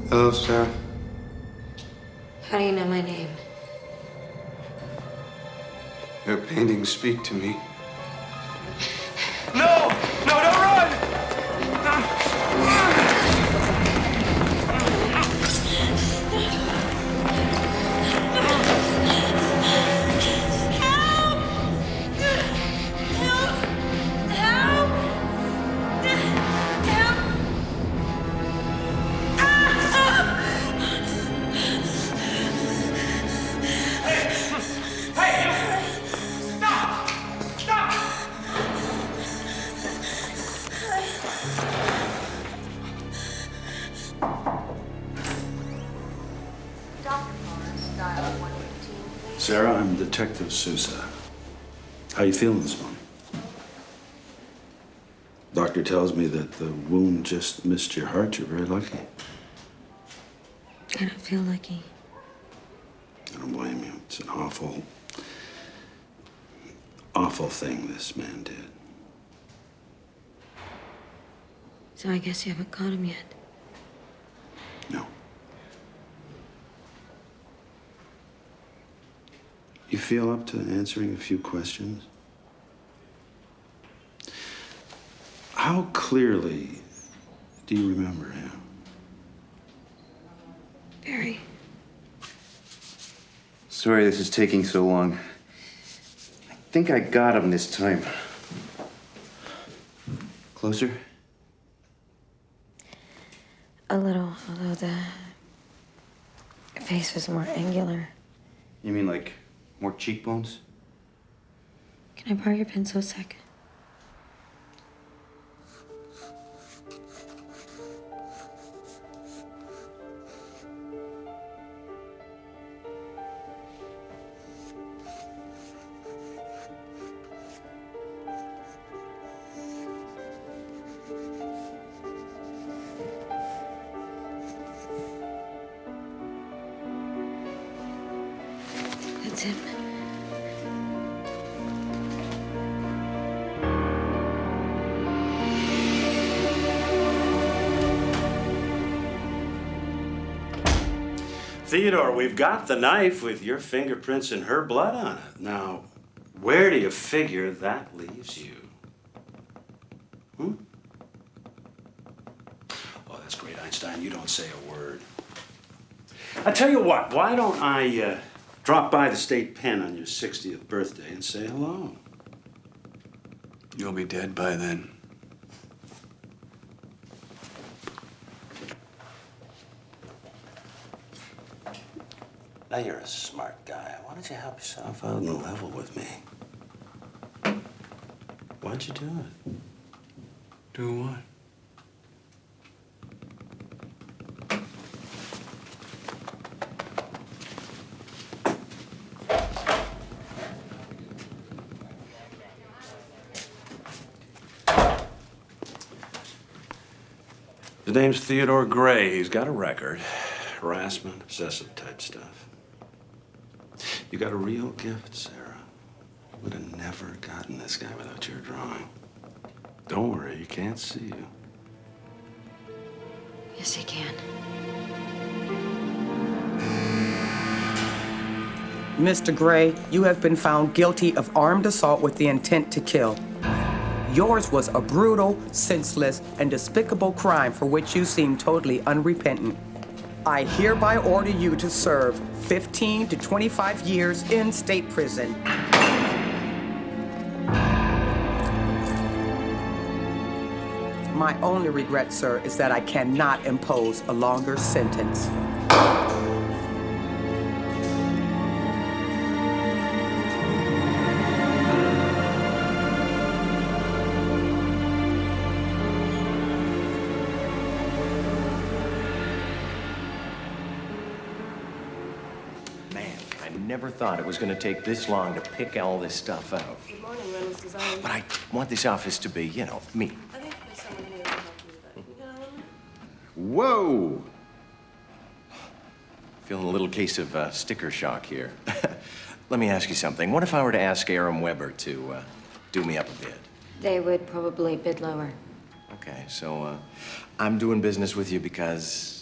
Hello, Sarah. How do you know my name? Your paintings speak to me. No! No, don't run! Sarah, I'm Detective Sousa. How you feeling this morning? Doctor tells me that the wound just missed your heart. You're very lucky. I don't feel lucky. I don't blame you. It's an awful, awful thing this man did. So I guess you haven't caught him yet. No. You feel up to answering a few questions? How clearly do you remember him? Very. Sorry this is taking so long. I think I got him this time. Closer? A little, although the face was more angular. You mean like more cheekbones? Can I borrow your pencil a second? That's him. Theodore, we've got the knife with your fingerprints and her blood on it. Now, where do you figure that leaves you? Hmm? Oh, that's great, Einstein. You don't say a word. I tell you what, why don't I drop by the state pen on your 60th birthday and say hello? You'll be dead by then. Now, you're a smart guy. Why don't you help yourself out and level with me? Why'd you do it? Do what? His name's Theodore Gray. He's got a record. Harassment, obsessive type stuff. You got a real gift, Sarah. Would have never gotten this guy without your drawing. Don't worry, he can't see you. Yes, he can. Mr. Gray, you have been found guilty of armed assault with the intent to kill. Yours was a brutal, senseless, and despicable crime for which you seem totally unrepentant. I hereby order you to serve 15 to 25 years in state prison. My only regret, sir, is that I cannot impose a longer sentence. I never thought it was going to take this long to pick all this stuff out. Good morning, Reynolds Design. But I want this office to be, you know, me. I think there's someone here to help you with that. You got a moment? Whoa! Feeling a little case of sticker shock here. Let me ask you something. What if I were to ask Aram Weber to do me up a bid? They would probably bid lower. Okay, so I'm doing business with you because...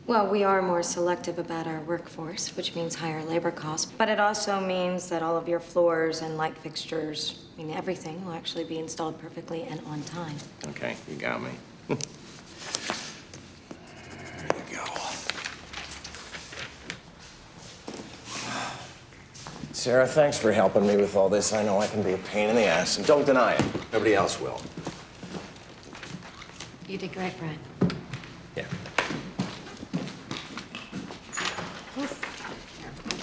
Well, we are more selective about our workforce, which means higher labor costs. But it also means that all of your floors and light fixtures, I mean, everything will actually be installed perfectly and on time. Okay, you got me. There you go. Sarah, thanks for helping me with all this. I know I can be a pain in the ass, and don't deny it. Nobody else will. You did great, Brad. Yeah.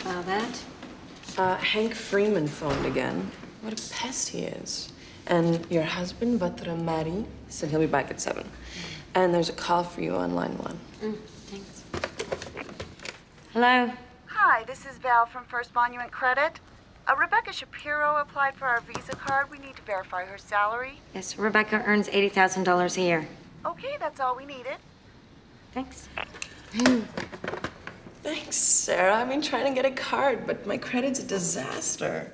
File that. Hank Freeman phoned again. What a pest he is. And your husband, Vatra Mari, said he'll be back at 7. And there's a call for you on line 1. Thanks. Hello? Hi, this is Val from First Monument Credit. Rebecca Shapiro applied for our Visa card. We need to verify her salary. Yes, Rebecca earns $80,000 a year. Okay, that's all we needed. Thanks. Thanks, Sarah. I've been trying to get a card, but my credit's a disaster.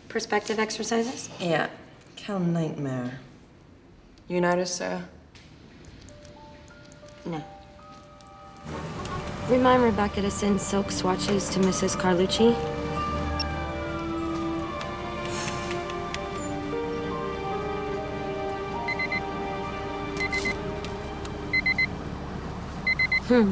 Perspective exercises? Yeah, Cal nightmare. You notice, Sarah? No. Remind Rebecca to send silk swatches to Mrs. Carlucci. So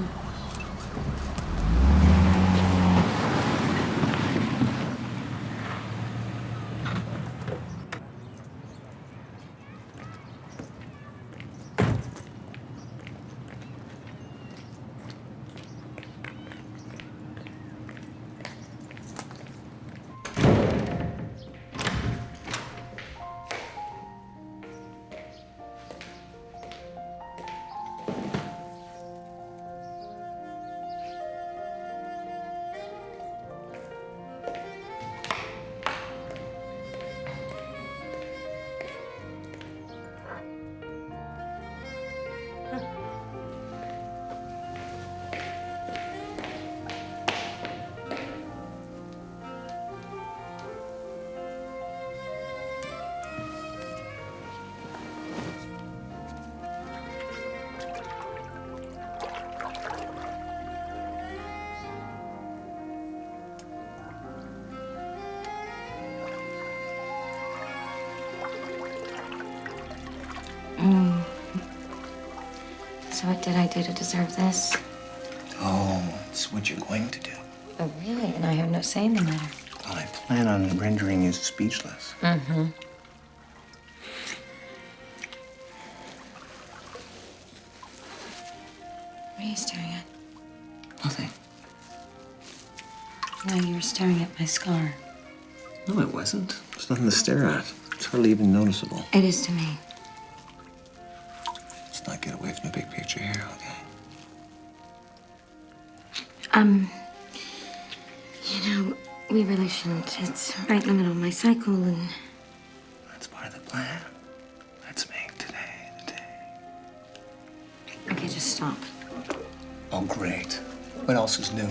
what did I do to deserve this? Oh, it's what you're going to do. Oh, really? And I have no say in the matter. Well, I plan on rendering you speechless. Mm-hmm. What are you staring at? Nothing. No, you were staring at my scar. No, it wasn't. There's nothing to stare at. It's hardly even noticeable. It is to me. Let's not get away from the big picture here, okay? You know, we really shouldn't. It's right in the middle of my cycle, and That's part of the plan. Let's make today the day. okay, just stop. Oh, great. What else is new?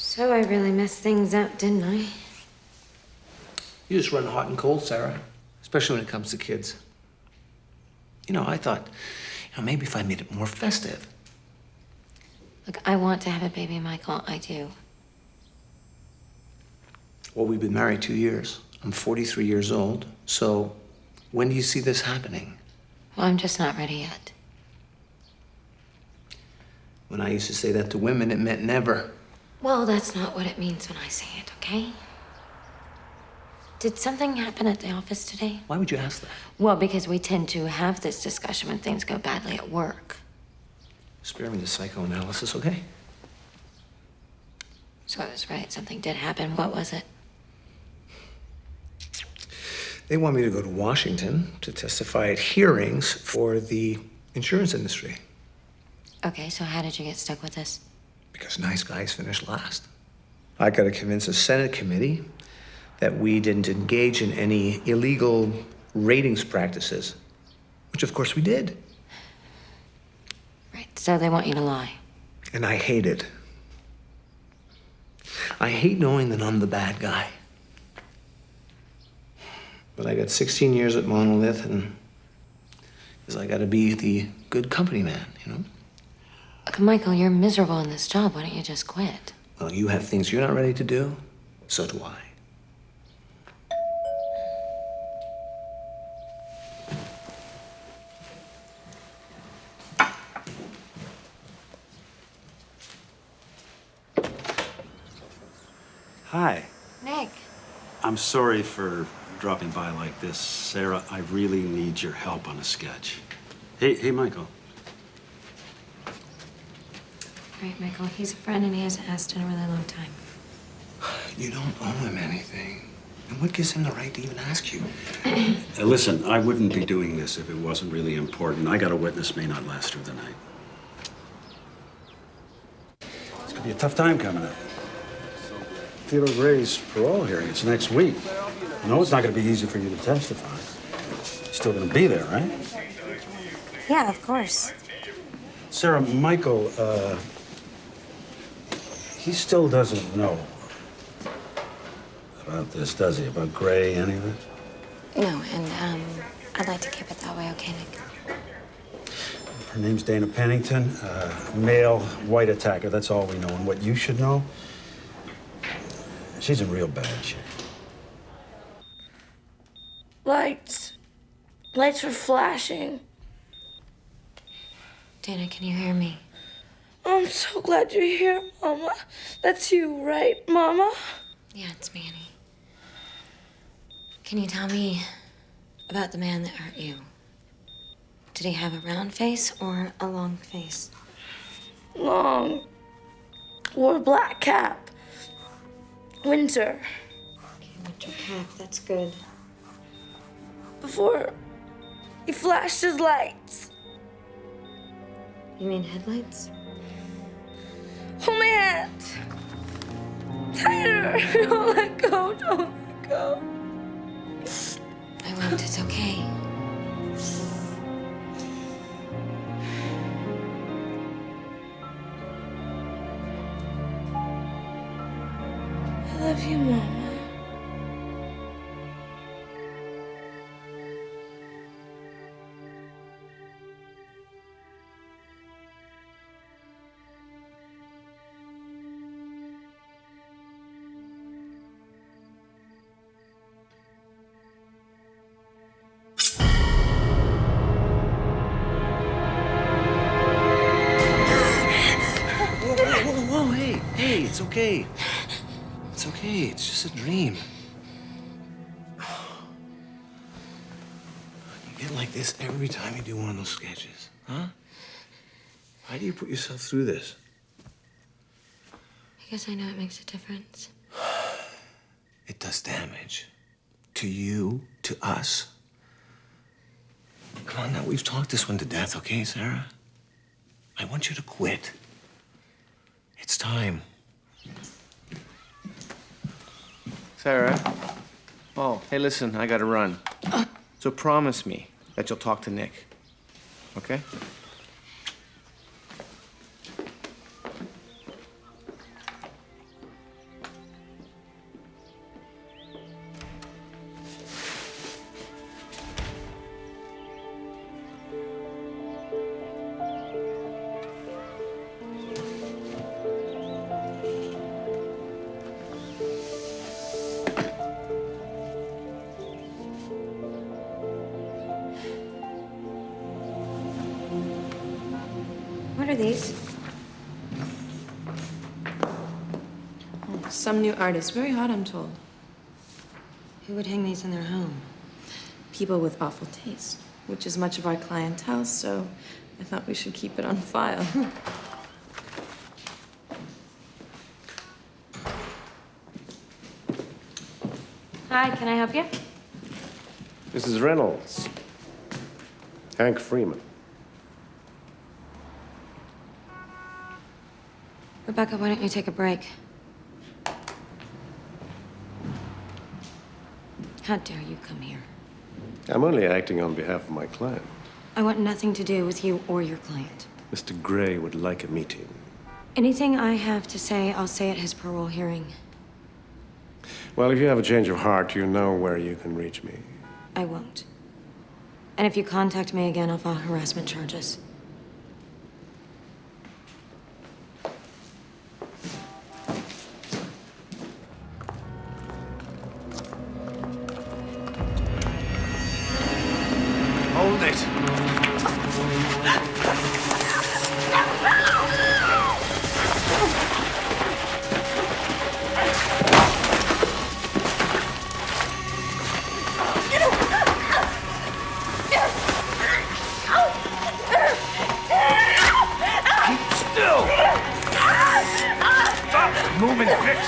So I really messed things up, didn't I? You just run hot and cold, Sarah, especially when it comes to kids. You know, I thought, maybe if I made it more festive. Look, I want to have a baby, Michael. I do. Well, we've been married 2 years. I'm 43 years old. So when do you see this happening? Well, I'm just not ready yet. When I used to say that to women, it meant never. Well, that's not what it means when I say it, okay? Did something happen at the office today? Why would you ask that? Well, because we tend to have this discussion when things go badly at work. Spare me the psychoanalysis, okay? So I was right. Something did happen. What was it? They want me to go to Washington to testify at hearings for the insurance industry. Okay, so how did you get stuck with this? Because nice guys finish last. I got to convince a Senate committee that we didn't engage in any illegal ratings practices, which of course we did. Right, so they want you to lie. And I hate it. I hate knowing that I'm the bad guy. But I got 16 years at Monolith, and because I got to be the good company man, you know? Look, Michael, you're miserable in this job. Why don't you just quit? Well, you have things you're not ready to do, so do I. Hi. Nick. I'm sorry for dropping by like this, Sarah. I really need your help on a sketch. Hey, Michael. Right, Michael, he's a friend and he hasn't asked in a really long time. You don't owe him anything. And what gives him the right to even ask you? Listen, I wouldn't be doing this if it wasn't really important. I got a witness may not last through the night. It's gonna be a tough time coming up. Theodore Gray's parole hearing, it's next week. I know it's not gonna be easy for you to testify. You're still gonna be there, right? Yeah, of course. Sarah, Michael, he still doesn't know about this, does he? About Gray, any of it? No, and I'd like to keep it that way, okay, Nick? Her name's Dana Pennington, male white attacker. That's all we know. And what you should know, she's in real bad shape. Lights. Lights were flashing. Dana, can you hear me? I'm so glad you're here, Mama. That's you, right, Mama? Yeah, it's Manny. Can you tell me about the man that hurt you? Did he have a round face or a long face? Long. Wore a black cap. Winter. Okay, winter cap, that's good. Before he flashed his lights. You mean headlights? Hold my hand. Tighter. Don't let go. Don't let go. I won't, it's okay. I love you, Mama. Whoa, hey, it's okay. It's okay, it's just a dream. You get like this every time you do one of those sketches, huh? Why do you put yourself through this? Because I know it makes a difference. It does damage. To you, to us. Come on now, we've talked this one to death, okay, Sarah? I want you to quit. It's time. Sarah? Oh, hey, listen, I gotta run. So promise me that you'll talk to Nick, okay? What are these? Some new artist. Very hot, I'm told. Who would hang these in their home? People with awful taste, which is much of our clientele, so I thought we should keep it on file. Hi, can I help you? Mrs. Reynolds. Hank Freeman. Rebecca, why don't you take a break? How dare you come here? I'm only acting on behalf of my client. I want nothing to do with you or your client. Mr. Gray would like a meeting. Anything I have to say, I'll say at his parole hearing. Well, if you have a change of heart, you know where you can reach me. I won't. And if you contact me again, I'll file harassment charges. Hold it. Keep still. Stop moving, bitch.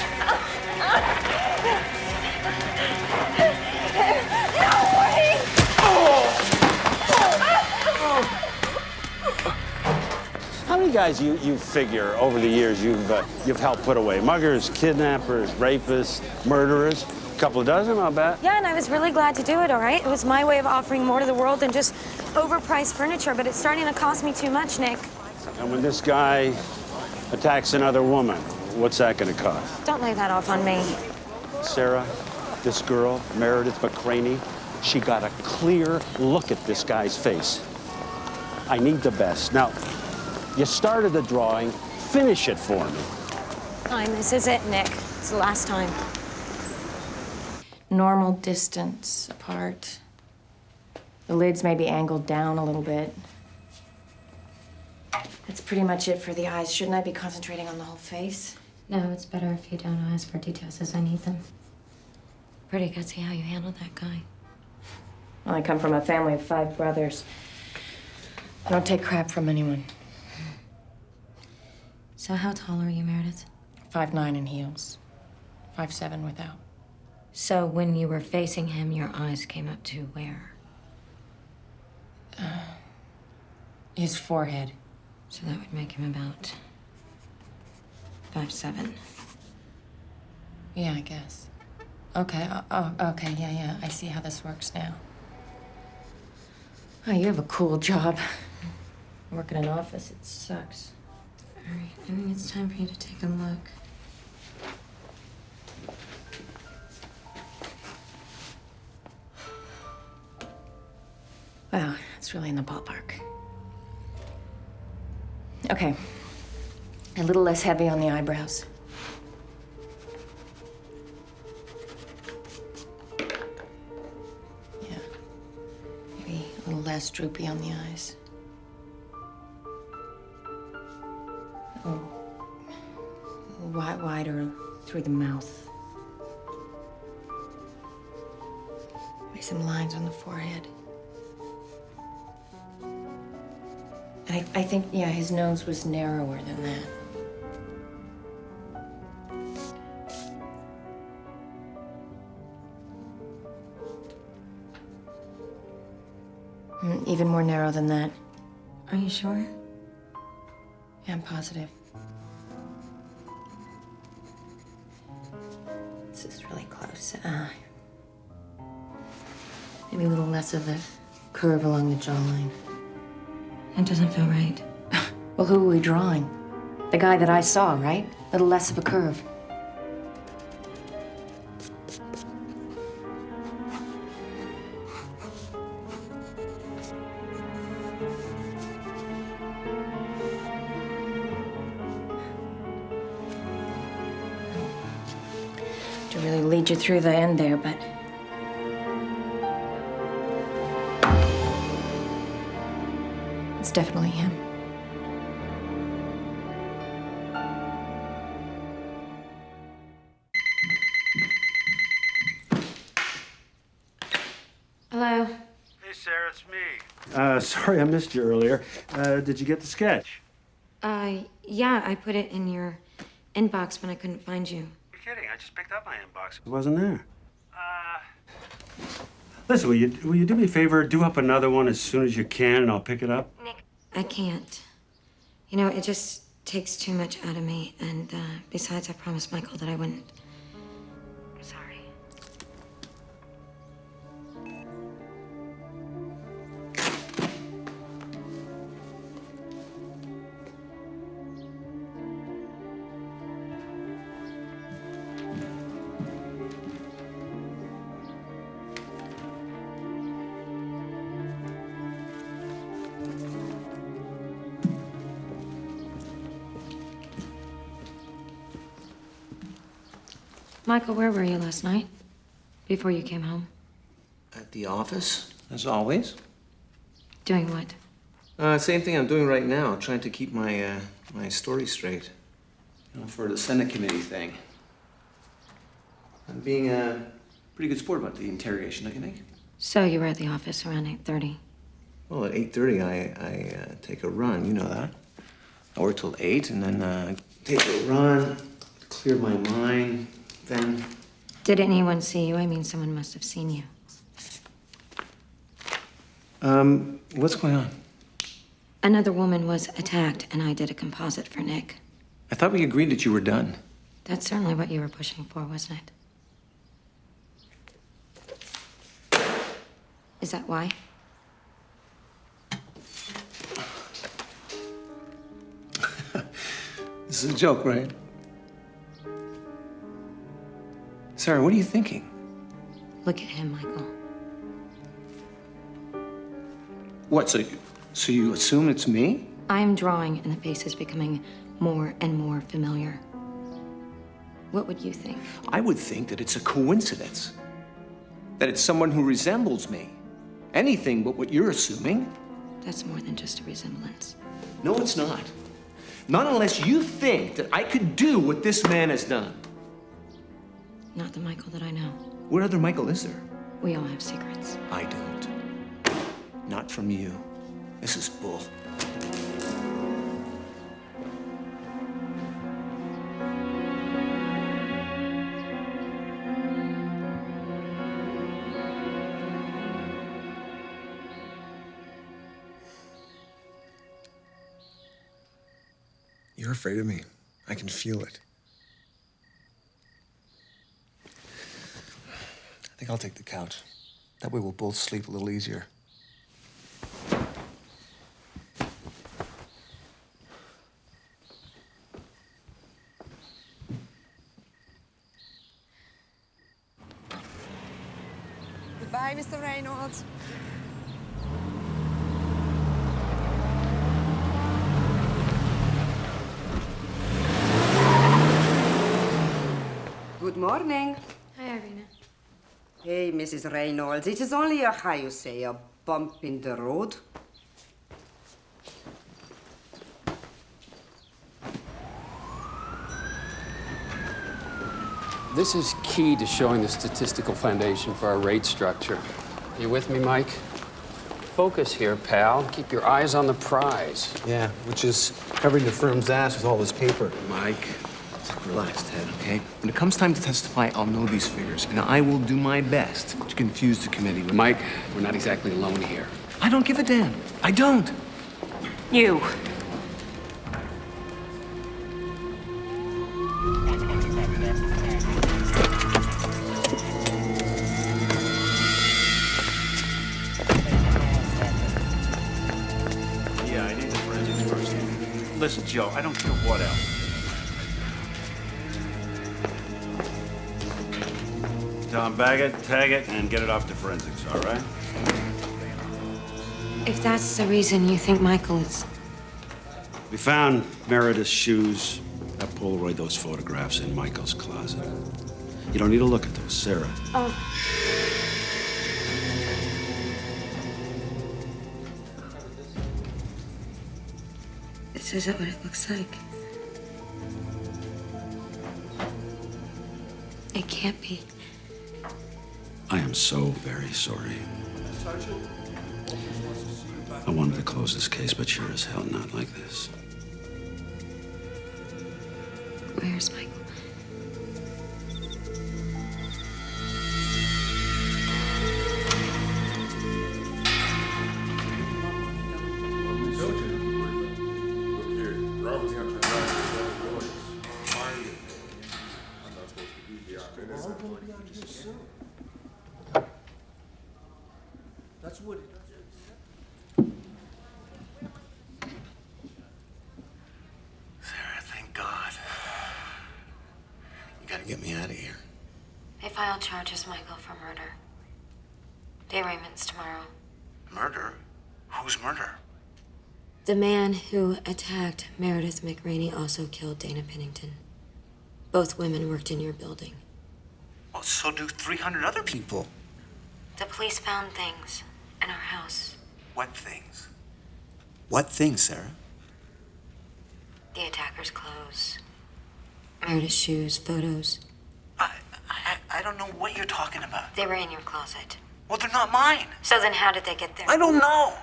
How many guys you figure over the years you've helped put away? Muggers, kidnappers, rapists, murderers? A couple of dozen, I'll bet. Yeah, and I was really glad to do it, all right? It was my way of offering more to the world than just overpriced furniture, but it's starting to cost me too much, Nick. And when this guy attacks another woman, what's that gonna cost? Don't lay that off on me. Sarah, this girl, Meredith McCraney, she got a clear look at this guy's face. I need the best. Now, you started the drawing, finish it for me. Fine, this is it, Nick. It's the last time. Normal distance apart. The lids may be angled down a little bit. That's pretty much it for the eyes. Shouldn't I be concentrating on the whole face? No, it's better if you don't ask for details as I need them. Pretty gutsy how you handled that guy. Well, I come from a family of 5 brothers. I don't take crap from anyone. So how tall are you, Meredith? 5'9" in heels. 5'7" without. So when you were facing him, your eyes came up to where? His forehead. So that would make him about 5'7". Yeah, I guess. Okay, okay, yeah, I see how this works now. Oh, you have a cool job. Work in an office, it sucks. All right, I think it's time for you to take a look. Wow, it's really in the ballpark. Okay. A little less heavy on the eyebrows. Yeah. Maybe a little less droopy on the eyes. Oh. Wider through the mouth. Maybe some lines on the forehead. And I think, yeah, his nose was narrower than that. Even more narrow than that. Are you sure? Yeah, I'm positive. This is really close. Maybe a little less of a curve along the jawline. It doesn't feel right. Well, who are we drawing? The guy that I saw, right? A little less of a curve. To really lead you through the end there, but it's definitely him. Hello? Hey, Sarah, it's me. Sorry I missed you earlier. Did you get the sketch? Yeah, I put it in your inbox when I couldn't find you. You're kidding. I just picked up my inbox. It wasn't there. Listen, will you do me a favor? Do up another one as soon as you can, and I'll pick it up. Nick, I can't. You know, it just takes too much out of me, and besides, I promised Michael that I wouldn't. I'm sorry. Michael, where were you last night? Before you came home? At the office, as always. Doing what? Same thing I'm doing right now, trying to keep my my story straight. You know, for the Senate committee thing. I'm being a pretty good sport about the interrogation, don't you think? So you were at the office around 8:30. Well, at 8:30, I take a run. You know that. I work till 8, and then I take a run, clear my mind. Then. Did anyone see you? I mean, someone must have seen you. What's going on? Another woman was attacked, and I did a composite for Nick. I thought we agreed that you were done. That's certainly what you were pushing for, wasn't it? Is that why? This is a joke, right? Sarah, what are you thinking? Look at him, Michael. What, so you assume it's me? I'm drawing, and the face is becoming more and more familiar. What would you think? I would think that it's a coincidence. That it's someone who resembles me. Anything but what you're assuming. That's more than just a resemblance. No, it's not. Not unless you think that I could do what this man has done. Not the Michael that I know. What other Michael is there? We all have secrets. I don't. Not from you. This is bull. You're afraid of me. I can feel it. I think I'll take the couch. That way we'll both sleep a little easier. Goodbye, Mr. Reynolds. Good morning. Hi, Irina. Hey, Mrs. Reynolds. It is only a bump in the road. This is key to showing the statistical foundation for our rate structure. You with me, Mike? Focus here, pal. Keep your eyes on the prize. Yeah, which is covering the firm's ass with all this paper. Mike, relax, Ted, okay? When it comes time to testify, I'll know these figures, and I will do my best to confuse the committee with... Mike, we're not exactly alone here. I don't give a damn. I don't. You. Yeah, I need the forensics first. Listen, Joe, I don't care what else. Tom, bag it, tag it, and get it off to forensics, all right? If that's the reason you think Michael is... We found Meredith's shoes, that Polaroid, those photographs in Michael's closet. You don't need to look at those, Sarah. Oh. This isn't what it looks like. It can't be. I am so very sorry. I wanted to close this case, but sure as hell not like this. Where's Michael? That's what... Sarah, thank God. You gotta get me out of here. They filed charges, Michael, for murder. Day arraignments tomorrow. Murder? Whose murder? The man who attacked Meredith McRaney also killed Dana Pennington. Both women worked in your building. Well, so do 300 other people. The police found things in our house. What things? What things, Sarah? The attacker's clothes. Meredith's shoes, photos. I don't know what you're talking about. They were in your closet. Well, they're not mine. So then how did they get there? I don't know.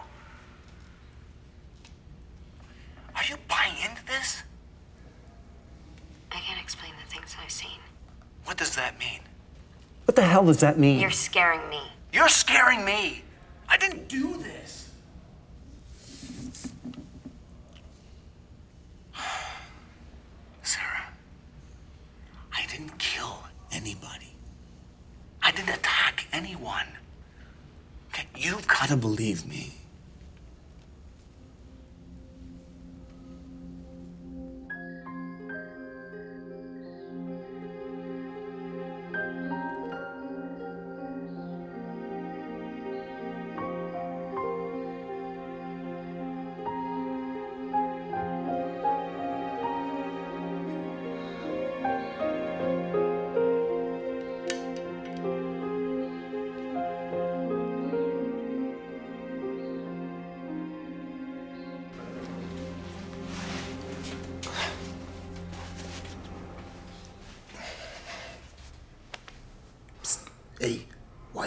Are you buying into this? I can't explain the things I've seen. What does that mean? What the hell does that mean? You're scaring me. You're scaring me. I didn't do this. Sarah, I didn't kill anybody. I didn't attack anyone. Okay, you've got to believe me.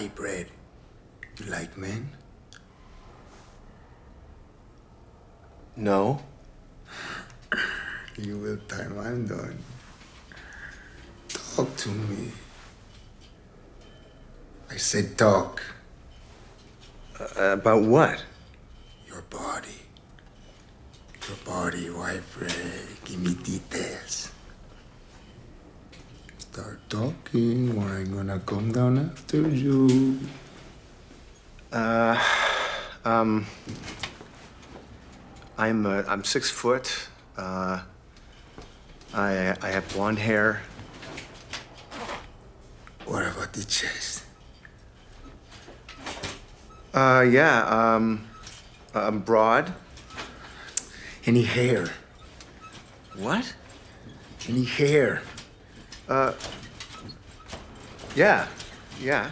white bread. You like men? No. You will time I'm done. Talk to me. I said talk. About what? Your body. Your body, white bread. Give me details. Start talking or I'm gonna come down after you. I'm 6 foot. I have blonde hair. What about the chest? I'm broad. Any hair? What? Any hair? Yeah. Oh, yeah.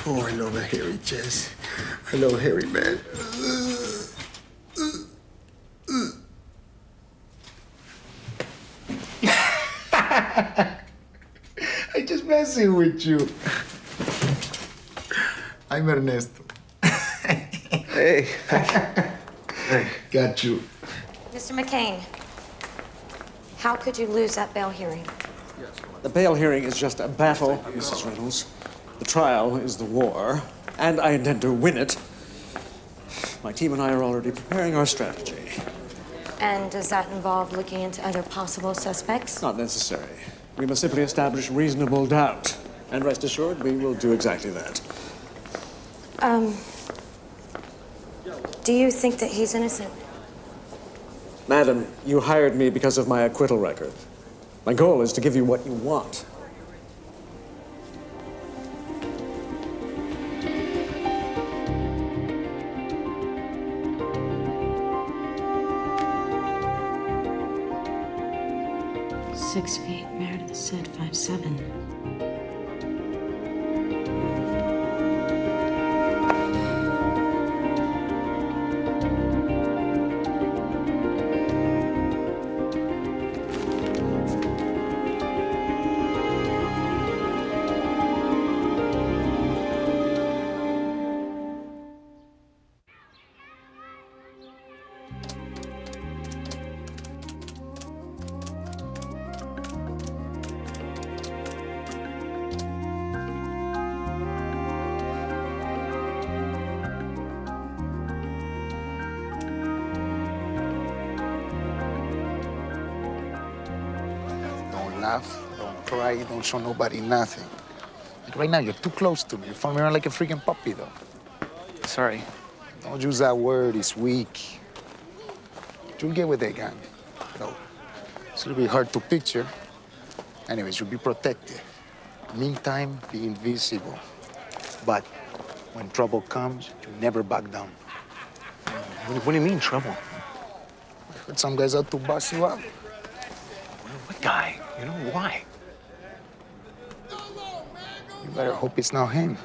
Oh, I love a hairy chest. I love a hairy man. I just messing with you. I'm Ernesto. Hey. Got you. Mr. McCain, how could you lose that bail hearing? The bail hearing is just a battle, Mrs. Reynolds. The trial is the war, and I intend to win it. My team and I are already preparing our strategy. And does that involve looking into other possible suspects? Not necessary. We must simply establish reasonable doubt. And rest assured, we will do exactly that. Do you think that he's innocent? Madam, you hired me because of my acquittal record. My goal is to give you what you want. Six feet. Meredith said 5'7". Don't laugh, don't cry, don't show nobody nothing. Like right now, you're too close to me. You're following me around like a freaking puppy, though. Sorry. Don't use that word, it's weak. You'll get with that gang. No. It's gonna be hard to picture. Anyways, you'll be protected. Meantime, be invisible. But when trouble comes, you never back down. What do you mean, trouble? I heard some guys out to bust you up. What guy? You know, why? You better hope it's not him.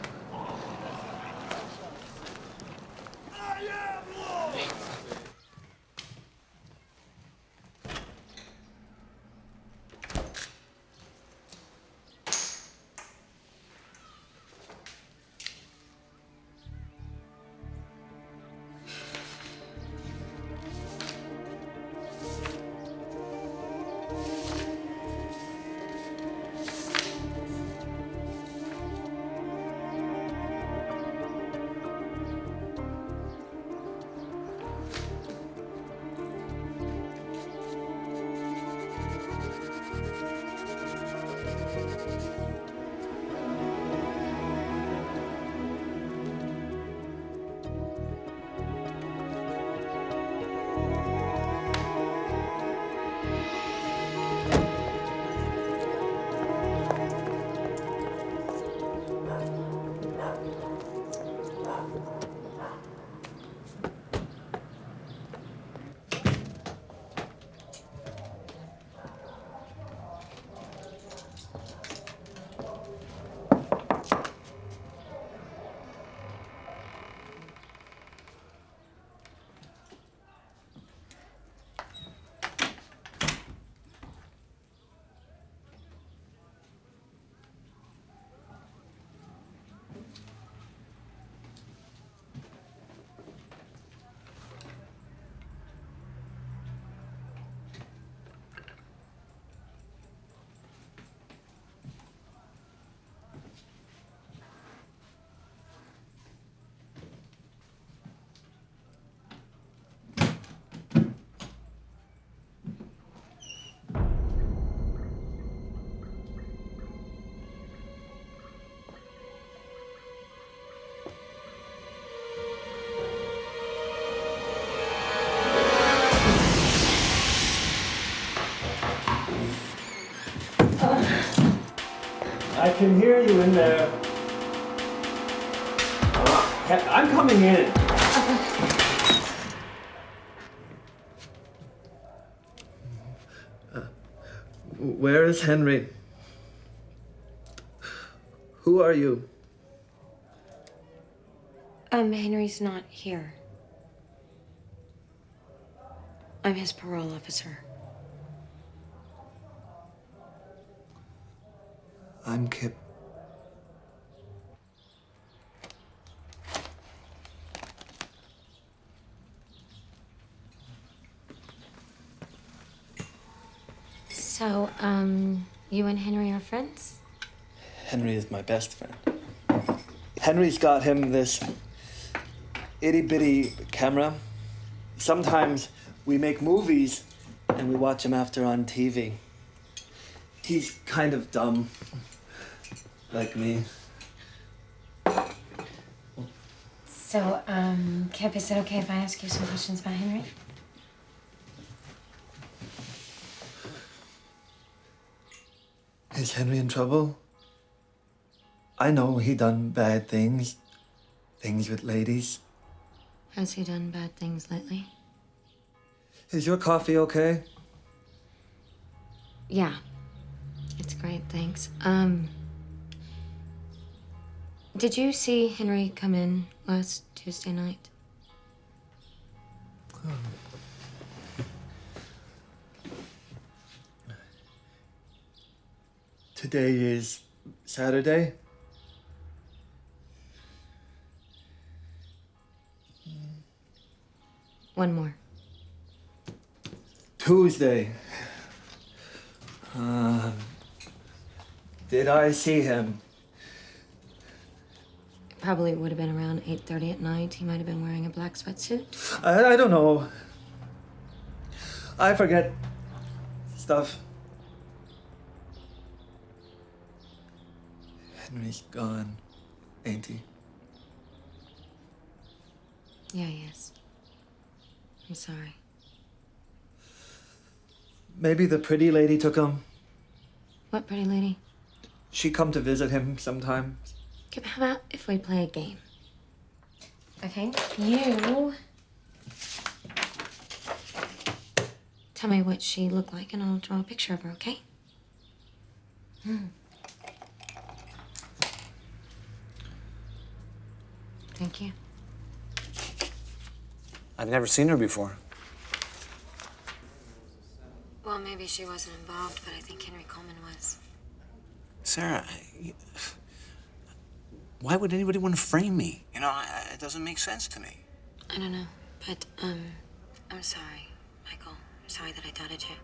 can hear you in there. I'm coming in. Where is Henry? Who are you? Henry's not here. I'm his parole officer. I'm Kip. So, you and Henry are friends? Henry is my best friend. Henry's got him this itty-bitty camera. Sometimes we make movies and we watch him after on TV. He's kind of dumb, like me. So, Kip, is it okay if I ask you some questions about Henry? Is Henry in trouble? I know he done bad things. Things with ladies. Has he done bad things lately? Is your coffee okay? Yeah. It's great, thanks. Did you see Henry come in last Tuesday night? Today is Saturday. One more. Tuesday. Did I see him? It probably would have been around 8:30 at night. He might have been wearing a black sweatsuit. I don't know. I forget stuff. Henry's gone, ain't he? Yeah, he is. I'm sorry. Maybe the pretty lady took him. What pretty lady? She come to visit him sometimes. Kip, how about if we play a game? Okay, you tell me what she looked like and I'll draw a picture of her, okay? Thank you. I've never seen her before. Well, maybe she wasn't involved, but I think Henry Coleman was. Sarah, why would anybody want to frame me? You know, it doesn't make sense to me. I don't know, but, I'm sorry, Michael. I'm sorry that I doubted you.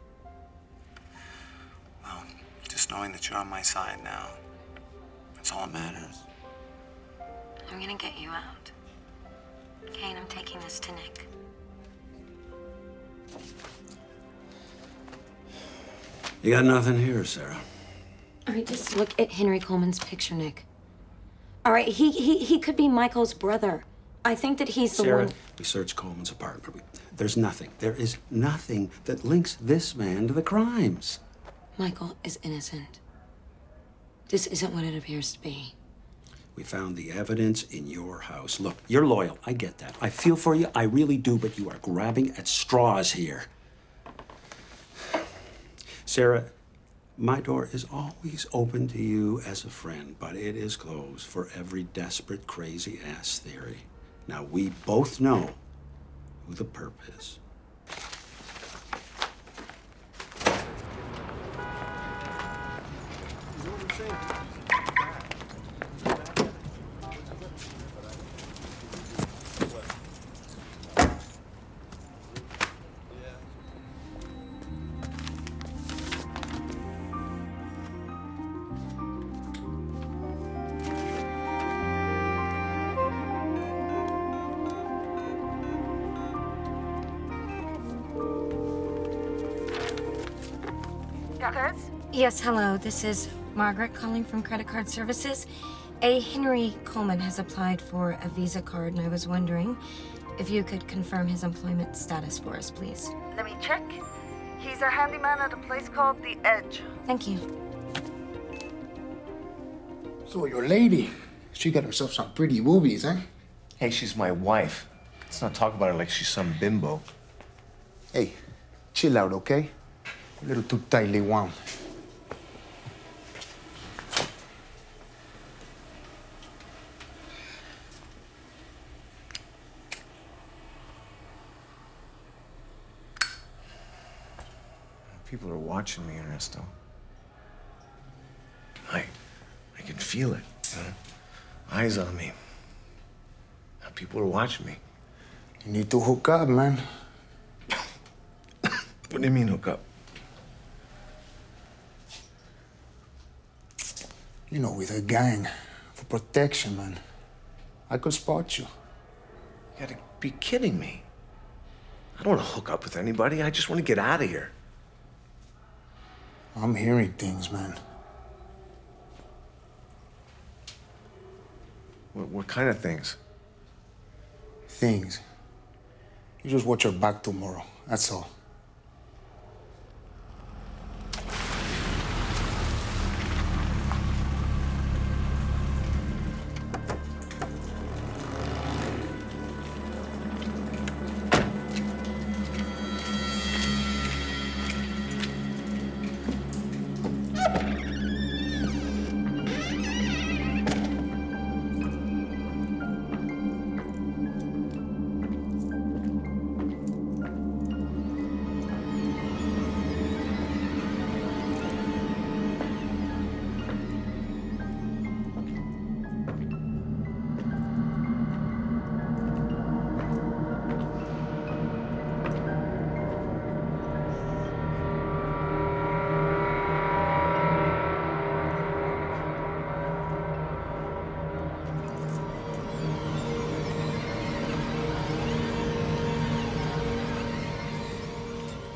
Well, just knowing that you're on my side now, that's all that matters. I'm gonna get you out. Okay, and I'm taking this to Nick. You got nothing here, Sarah. All right, just look at Henry Coleman's picture, Nick. All right, he could be Michael's brother. I think that he's the Sarah, one. we searched Coleman's apartment. There's nothing. There is nothing that links this man to the crimes. Michael is innocent. This isn't what it appears to be. We found the evidence in your house. Look, you're loyal. I get that. I feel for you. I really do, but you are grabbing at straws here. Sarah, my door is always open to you as a friend, but it is closed for every desperate, crazy-ass theory. Now, we both know who the perp is. Yes, hello. This is Margaret calling from Credit Card Services. A Henry Coleman has applied for a Visa card, and I was wondering if you could confirm his employment status for us, please. Let me check. He's a handyman at a place called The Edge. Thank you. So your lady, she got herself some pretty boobies, eh? Hey, she's my wife. Let's not talk about her like she's some bimbo. Hey, chill out, okay? A little too tightly wound. People are watching me, Ernesto. I can feel it, you know? Eyes on me. People are watching me. You need to hook up, man. What do you mean hook up? You know, with a gang. For protection, man. I could spot you. You gotta be kidding me. I don't want to hook up with anybody. I just want to get out of here. I'm hearing things, man. What kind of things? Things. You just watch your back tomorrow. That's all.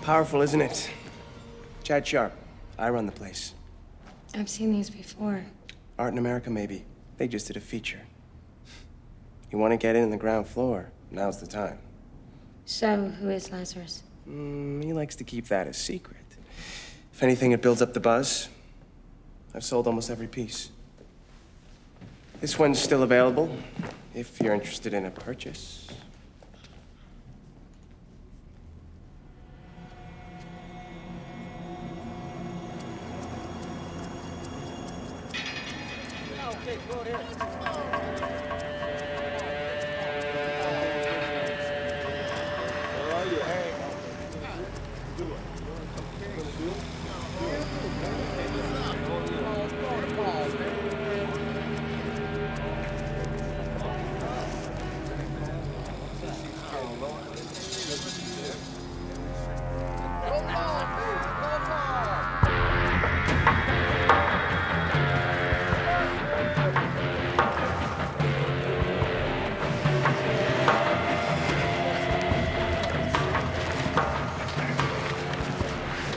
Powerful, isn't it? Chad Sharp. I run the place. I've seen these before. Art in America, maybe. They just did a feature. You want to get in the ground floor? Now's the time. So, who is Lazarus? He likes to keep that a secret. If anything, it builds up the buzz. I've sold almost every piece. This one's still available, if you're interested in a purchase.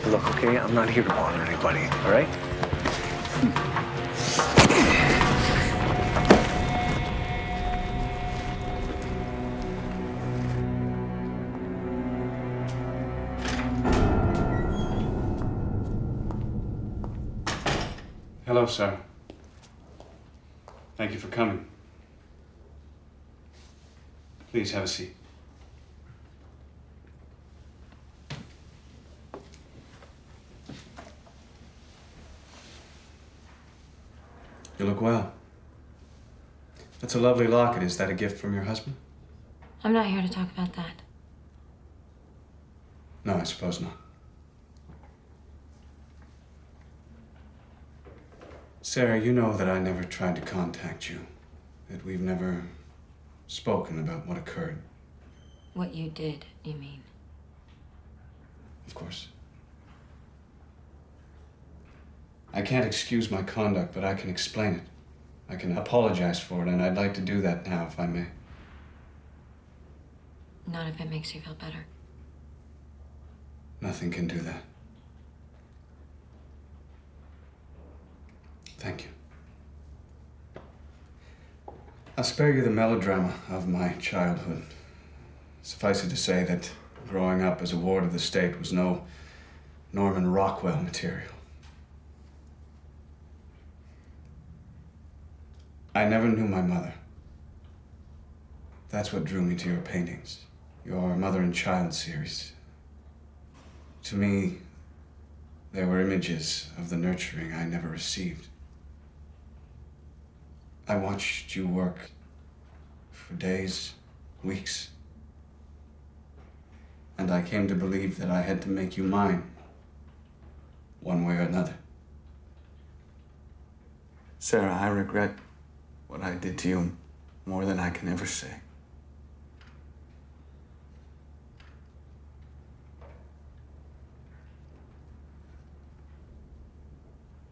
Look, okay, I'm not here to bother anybody, all right? Hello, sir. Thank you for coming. Please have a seat. You look well. That's a lovely locket. Is that a gift from your husband? I'm not here to talk about that. No, I suppose not. Sarah, you know that I never tried to contact you. That we've never spoken about what occurred. What you did, you mean? Of course. I can't excuse my conduct, but I can explain it. I can apologize for it, and I'd like to do that now, if I may. Not if it makes you feel better. Nothing can do that. Thank you. I'll spare you the melodrama of my childhood. Suffice it to say that growing up as a ward of the state was no Norman Rockwell material. I never knew my mother. That's what drew me to your paintings, your mother and child series. To me, they were images of the nurturing I never received. I watched you work for days, weeks, and I came to believe that I had to make you mine, one way or another. Sarah, I regret what I did to you more than I can ever say.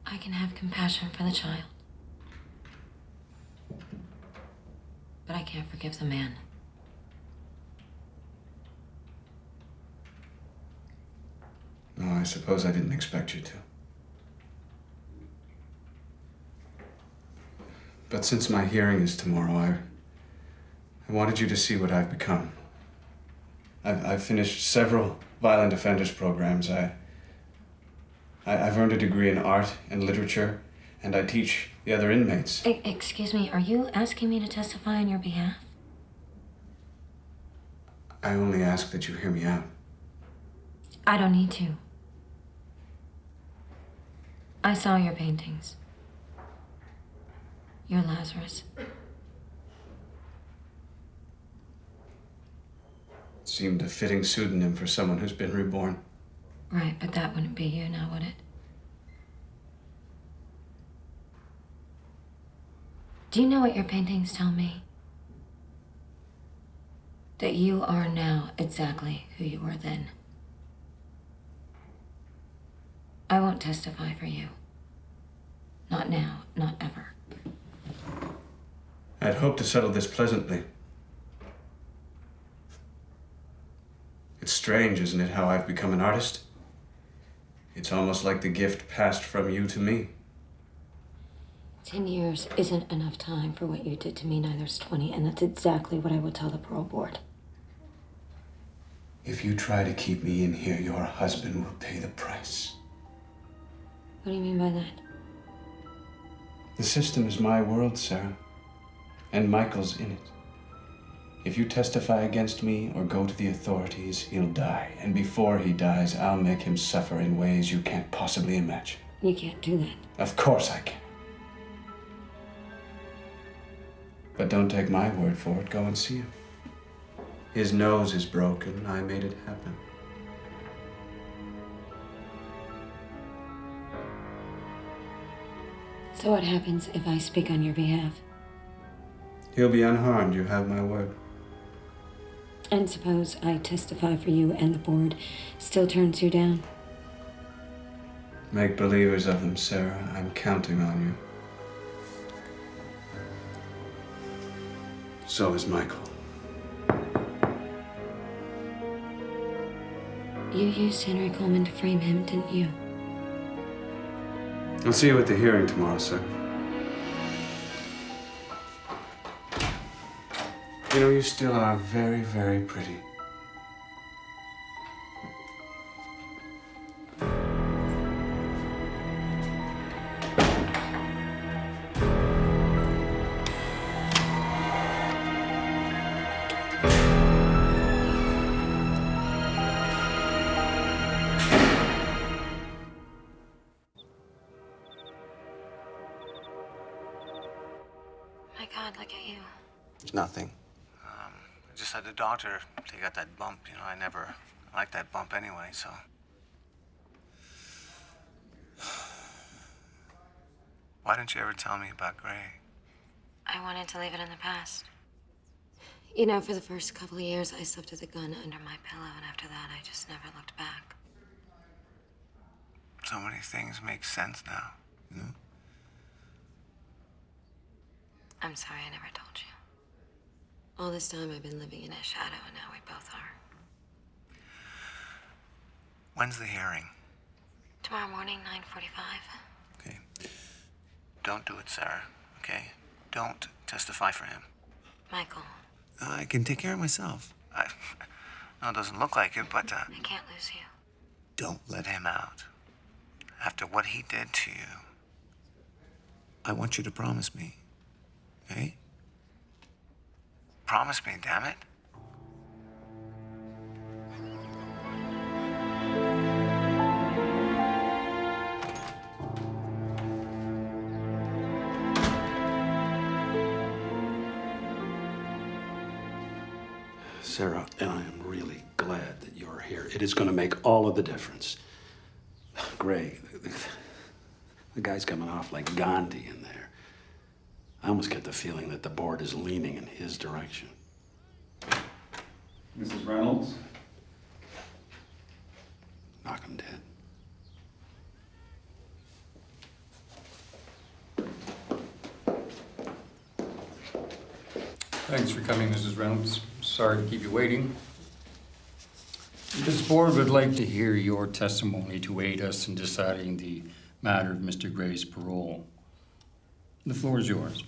I can have compassion for the child. But I can't forgive the man. No, I suppose I didn't expect you to. But since my hearing is tomorrow, I wanted you to see what I've become. I've finished several violent offenders programs. I've earned a degree in art and literature, and I teach the other inmates. Excuse me, are you asking me to testify on your behalf? I only ask that you hear me out. I don't need to. I saw your paintings. You're Lazarus. It seemed a fitting pseudonym for someone who's been reborn. Right, but that wouldn't be you now, would it? Do you know what your paintings tell me? That you are now exactly who you were then. I won't testify for you. Not now, not ever. I'd hoped to settle this pleasantly. It's strange, isn't it, how I've become an artist? It's almost like the gift passed from you to me. 10 years isn't enough time for what you did to me, neither's 20, and that's exactly what I would tell the parole board. If you try to keep me in here, your husband will pay the price. What do you mean by that? The system is my world, Sarah, and Michael's in it. If you testify against me or go to the authorities, he'll die. And before he dies, I'll make him suffer in ways you can't possibly imagine. You can't do that. Of course I can. But don't take my word for it. Go and see him. His nose is broken. I made it happen. So what happens if I speak on your behalf? He'll be unharmed. You have my word. And suppose I testify for you and the board still turns you down? Make believers of them, Sarah. I'm counting on you. So is Michael. You used Henry Coleman to frame him, didn't you? I'll see you at the hearing tomorrow, sir. You know, you still are very, very pretty. My God, look at you. It's nothing. I just had the doctor take out that bump. You know, I never liked that bump anyway, so. Why didn't you ever tell me about Gray? I wanted to leave it in the past. You know, for the first couple of years, I slept with a gun under my pillow, and after that, I just never looked back. So many things make sense now, you know? I'm sorry I never told you. All this time I've been living in a shadow, and now we both are. When's the hearing? Tomorrow morning, 9:45. Okay. Don't do it, Sarah, okay? Don't testify for him. Michael, I can take care of myself. No, it doesn't look like it, but I can't lose you. don't let him out. After what he did to you, I want you to promise me Hey? Promise me, damn it. Sarah, and I am really glad that you're here. It is going to make all of the difference. Gray, the guy's coming off like Gandhi in there. I almost get the feeling that the board is leaning in his direction. Mrs. Reynolds? Knock him dead. Thanks for coming, Mrs. Reynolds. Sorry to keep you waiting. This board would like to hear your testimony to aid us in deciding the matter of Mr. Gray's parole. The floor is yours.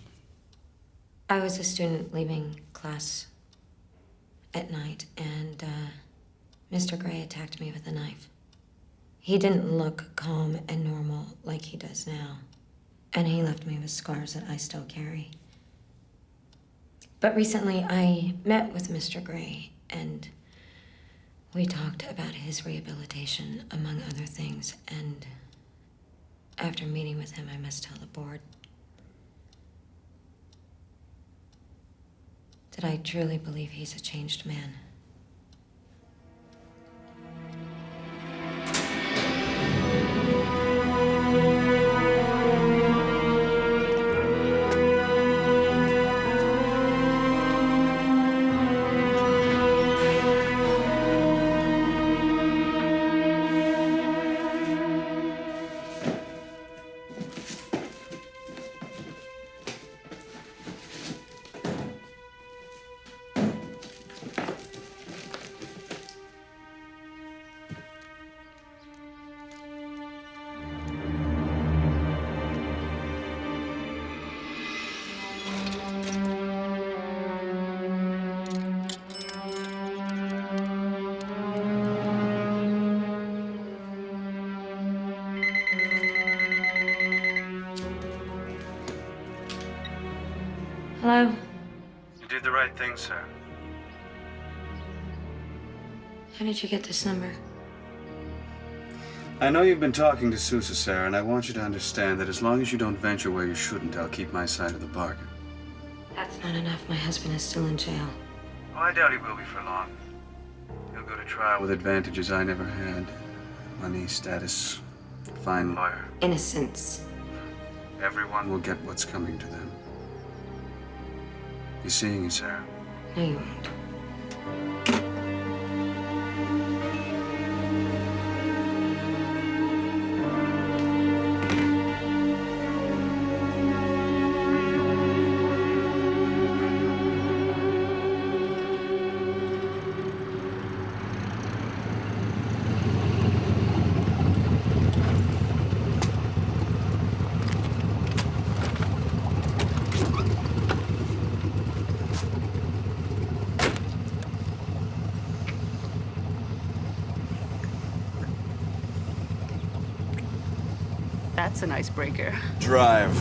I was a student leaving class at night, and Mr. Gray attacked me with a knife. He didn't look calm and normal like he does now, and he left me with scars that I still carry. But recently I met with Mr. Gray, and we talked about his rehabilitation, among other things, and after meeting with him, I must tell the board that I truly believe he's a changed man. Hello? You did the right thing, sir. How did you get this number? I know you've been talking to Sousa, Sarah, and I want you to understand that as long as you don't venture where you shouldn't, I'll keep my side of the bargain. That's not enough. My husband is still in jail. Oh, I doubt he will be for long. He'll go to trial with advantages I never had. Money, status, fine lawyer. Innocence. Everyone will get what's coming to them. He's seeing you, Sarah. No, you won't. That's an icebreaker. Drive.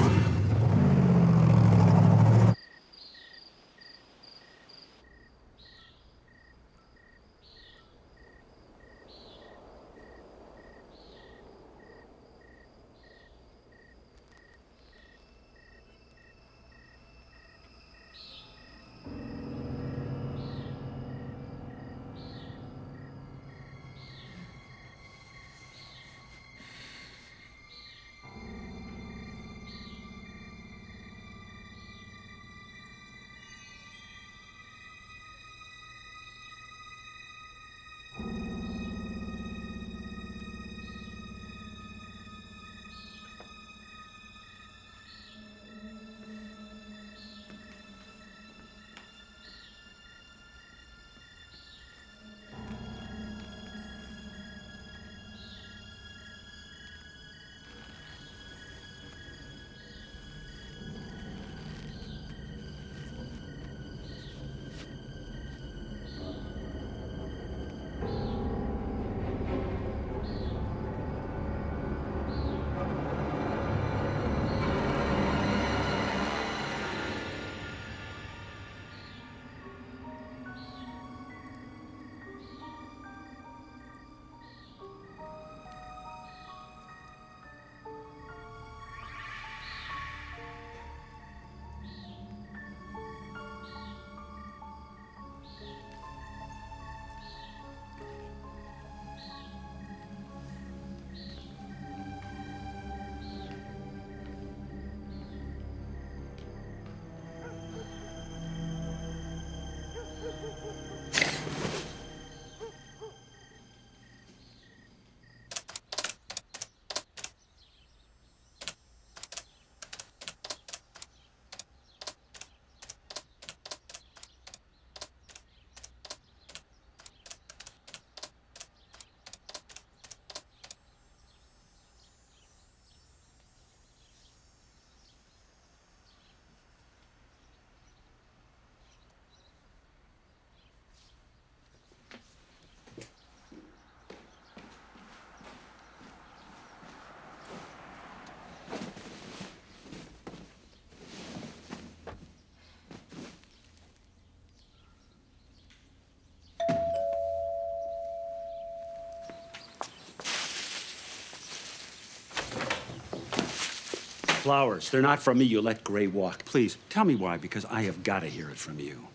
flowers. They're not from me. You let Gray walk. Please, tell me why, because I have got to hear it from you.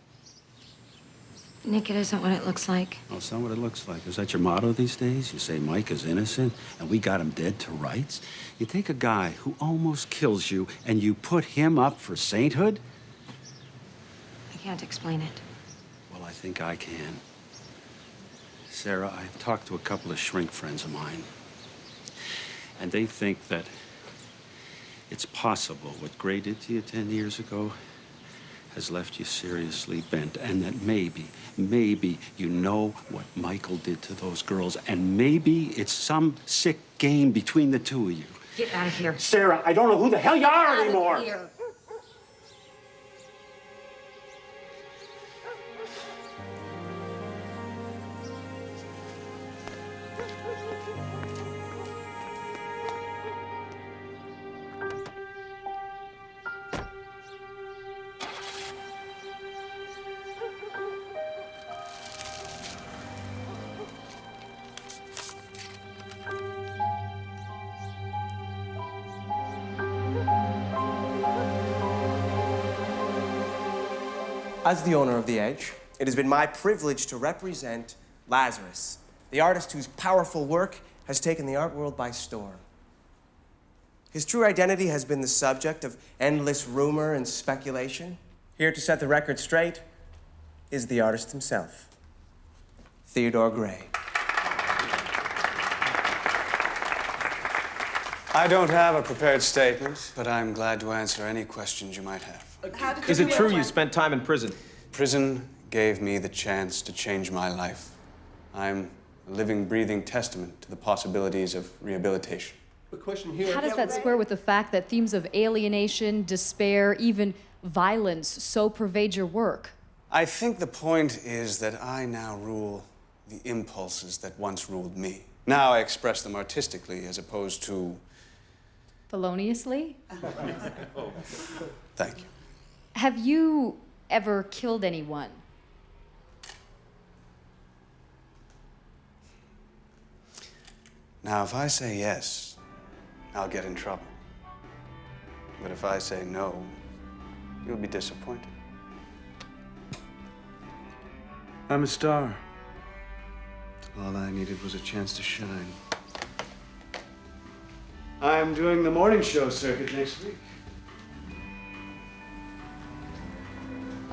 Nick, it isn't what it looks like. Oh, it's not what it looks like. Is that your motto these days? You say Mike is innocent and we got him dead to rights? You take a guy who almost kills you and you put him up for sainthood? I can't explain it. Well, I think I can. Sarah, I've talked to a couple of shrink friends of mine, and they think that it's possible what Gray did to you 10 years ago has left you seriously bent, and that maybe you know what Michael did to those girls, and maybe it's some sick game between the two of you. Get out of here. Sarah, I don't know who the hell you are anymore. Out of here. As the owner of The Edge, it has been my privilege to represent Lazarus, the artist whose powerful work has taken the art world by storm. His true identity has been the subject of endless rumor and speculation. Here to set the record straight is the artist himself, Theodore Gray. I don't have a prepared statement, but I'm glad to answer any questions you might have. Is it true you spent time in prison? Prison gave me the chance to change my life. I'm a living, breathing testament to the possibilities of rehabilitation. The question here... How does that square with the fact that themes of alienation, despair, even violence so pervade your work? I think the point is that I now rule the impulses that once ruled me. Now I express them artistically as opposed to... Feloniously? Thank you. Have you ever killed anyone? Now, if I say yes, I'll get in trouble. But if I say no, you'll be disappointed. I'm a star. All I needed was a chance to shine. I'm doing the morning show circuit next week.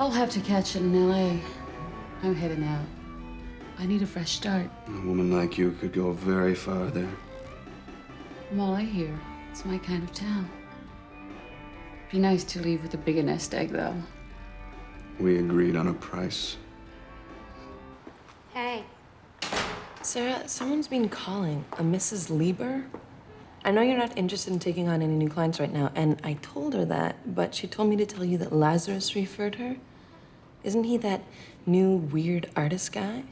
I'll have to catch it in L.A. I'm heading out. I need a fresh start. A woman like you could go very far there. From all I hear, it's my kind of town. Be nice to leave with a bigger nest egg, though. We agreed on a price. Hey. Sarah, someone's been calling. A Mrs. Lieber? I know you're not interested in taking on any new clients right now, and I told her that, but she told me to tell you that Lazarus referred her. Isn't he that new weird artist guy?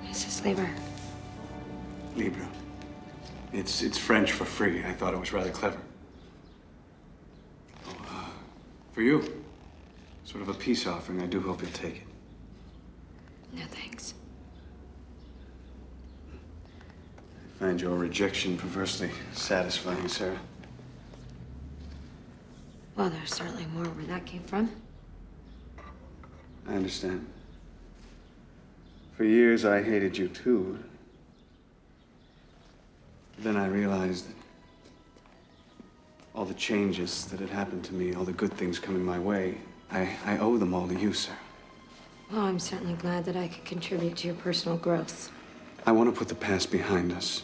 Mrs. Lieber. Libra. It's French for free. I thought it was rather clever. Oh, for you. Sort of a peace offering. I do hope you'll take it. No, thanks. I find your rejection perversely satisfying, Sarah. Well, there's certainly more where that came from. I understand. For years, I hated you, too. Then I realized that all the changes that had happened to me, all the good things coming my way, I owe them all to you, sir. Well, I'm certainly glad that I could contribute to your personal growth. I want to put the past behind us.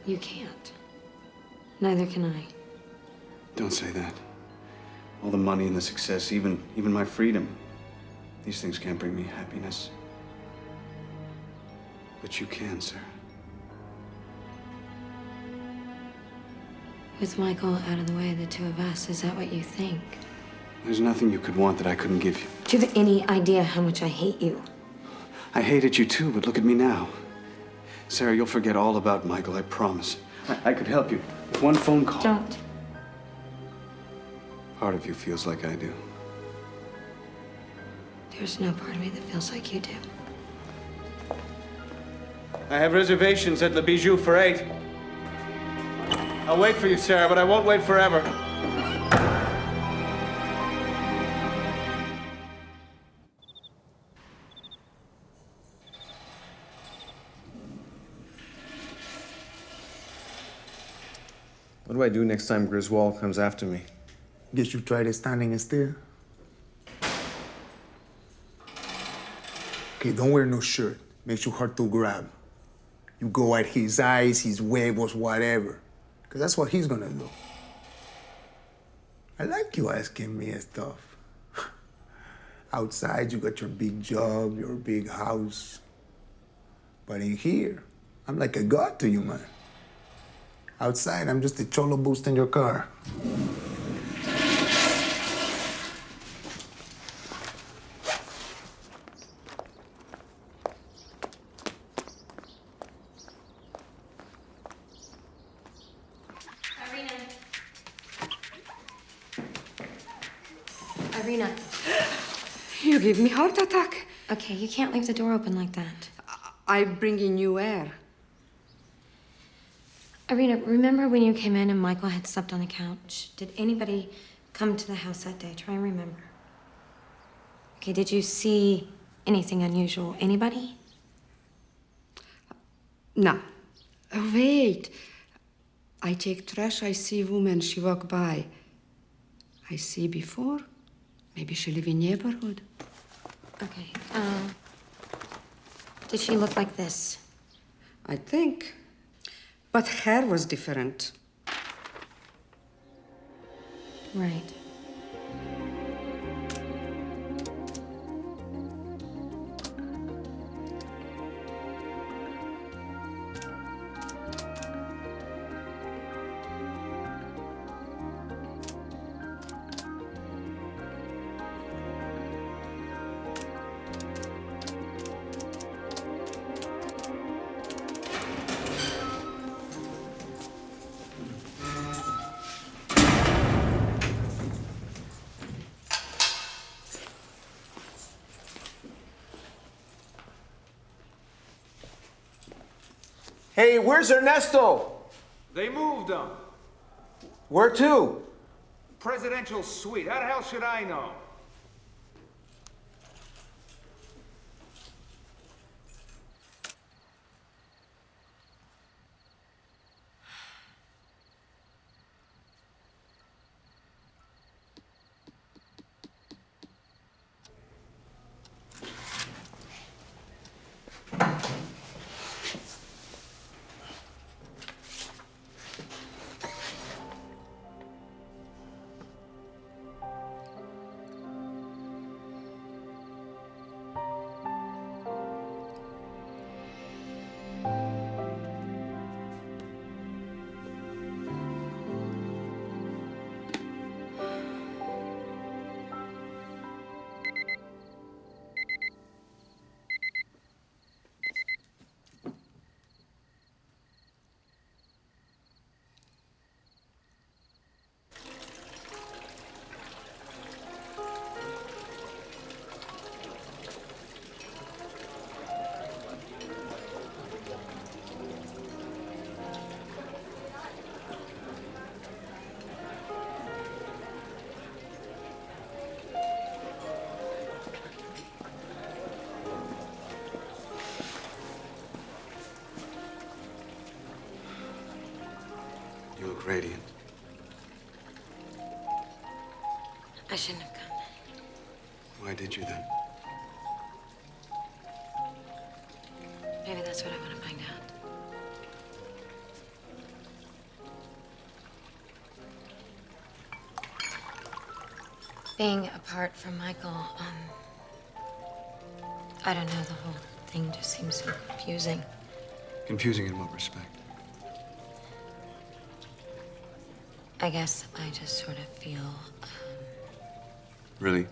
You can't. Neither can I. Don't say that. All the money and the success, even my freedom, these things can't bring me happiness. But you can, sir. With Michael out of the way of the two of us, is that what you think? There's nothing you could want that I couldn't give you. Do you have any idea how much I hate you? I hated you too, but look at me now. Sarah, you'll forget all about Michael, I promise. I could help you with one phone call. Don't. Part of you feels like I do. There's no part of me that feels like you do. I have reservations at Le Bijou for 8. I'll wait for you, Sarah, but I won't wait forever. What do I do next time Griswold comes after me? Guess you tried standing still. Okay, don't wear no shirt. Makes you hard to grab. You go at his eyes, his huevos, whatever. Because that's what he's gonna do. I like you asking me stuff. Outside, you got your big job, your big house. But in here, I'm like a god to you, man. Outside, I'm just a cholo boost in your car. Irina. You give me heart attack. Okay, you can't leave the door open like that. I bring in new air. Irina, remember when you came in and Michael had slept on the couch? Did anybody come to the house that day? Try and remember. Okay, did you see anything unusual? Anybody? No. Wait. I take trash, I see woman, she walk by. I see before. Maybe she live in neighborhood. Okay, did she look like this? I think. But hair was different. Right. Hey, where's Ernesto? They moved him. Where to? Presidential suite. How the hell should I know? You look radiant. I shouldn't have come. Why did you then? Maybe that's what I want to find out. Being apart from Michael, I don't know, the whole thing just seems so confusing. Confusing in what respect? I guess I just sort of feel, Really?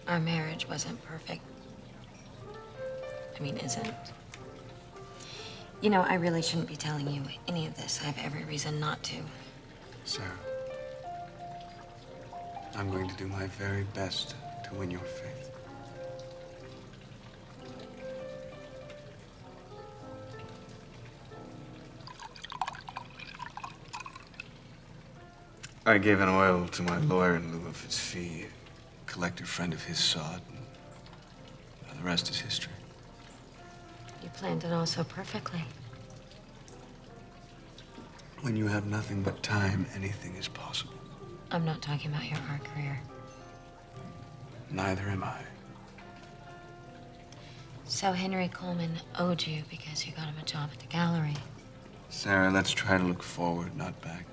our marriage wasn't perfect. I mean, isn't. You know, I really shouldn't be telling you any of this. I have every reason not to. Sarah, I'm going to do my very best to win your faith. I gave an oil to my lawyer in lieu of his fee. A collector friend of his saw it, and the rest is history. You planned it all so perfectly. When you have nothing but time, anything is possible. I'm not talking about your art career. Neither am I. So Henry Coleman owed you because you got him a job at the gallery. Sarah, let's try to look forward, not back.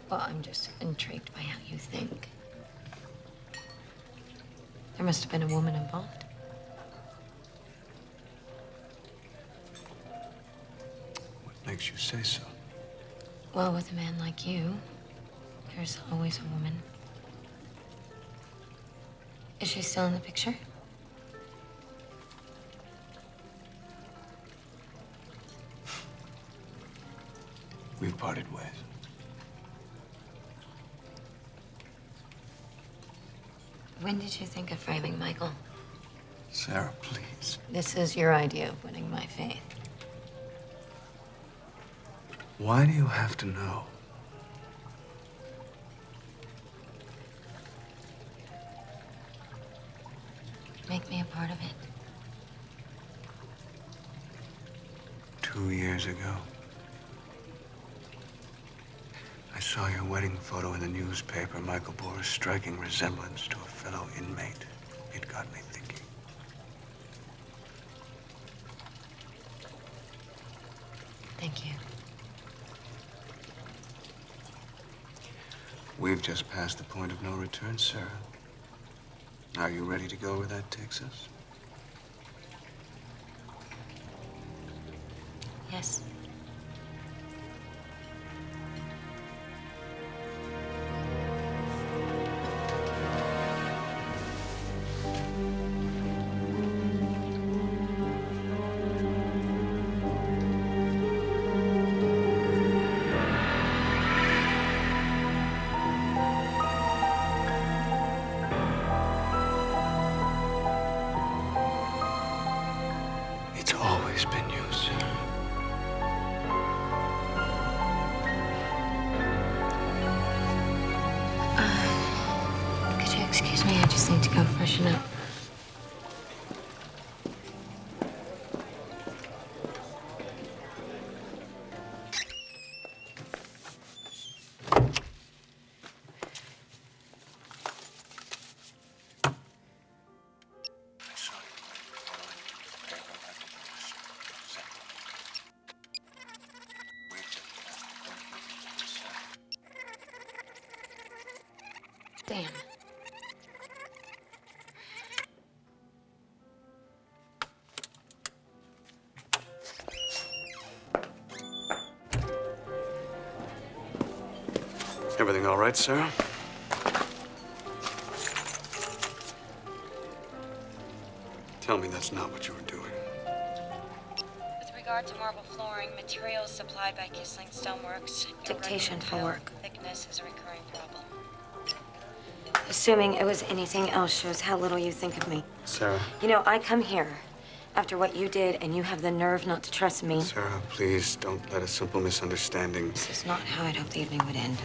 Well, I'm just intrigued by how you think. There must have been a woman involved. What makes you say so? Well, with a man like you, there's always a woman. Is she still in the picture? We've parted ways. When did you think of framing Michael? Sarah, please. This is your idea of winning my faith. Why do you have to know? Make me a part of it. 2 years ago, I saw your wedding photo in the newspaper. Michael bore a striking resemblance to a fellow inmate. It got me thinking. Thank you. We've just passed the point of no return, Sarah. Are you ready to go where that takes us? Yes. It's always been you, Sarah. Could you excuse me? I just need to go freshen up. Damn. Everything all right, Sarah? Tell me that's not what you were doing. With regard to marble flooring, materials supplied by Kissling Stoneworks. Dictation for work. Thickness is a recurring problem. Assuming it was anything else shows how little you think of me. Sarah. You know, I come here after what you did, and you have the nerve not to trust me. Sarah, please don't let a simple misunderstanding. This is not how I'd hoped the evening would end.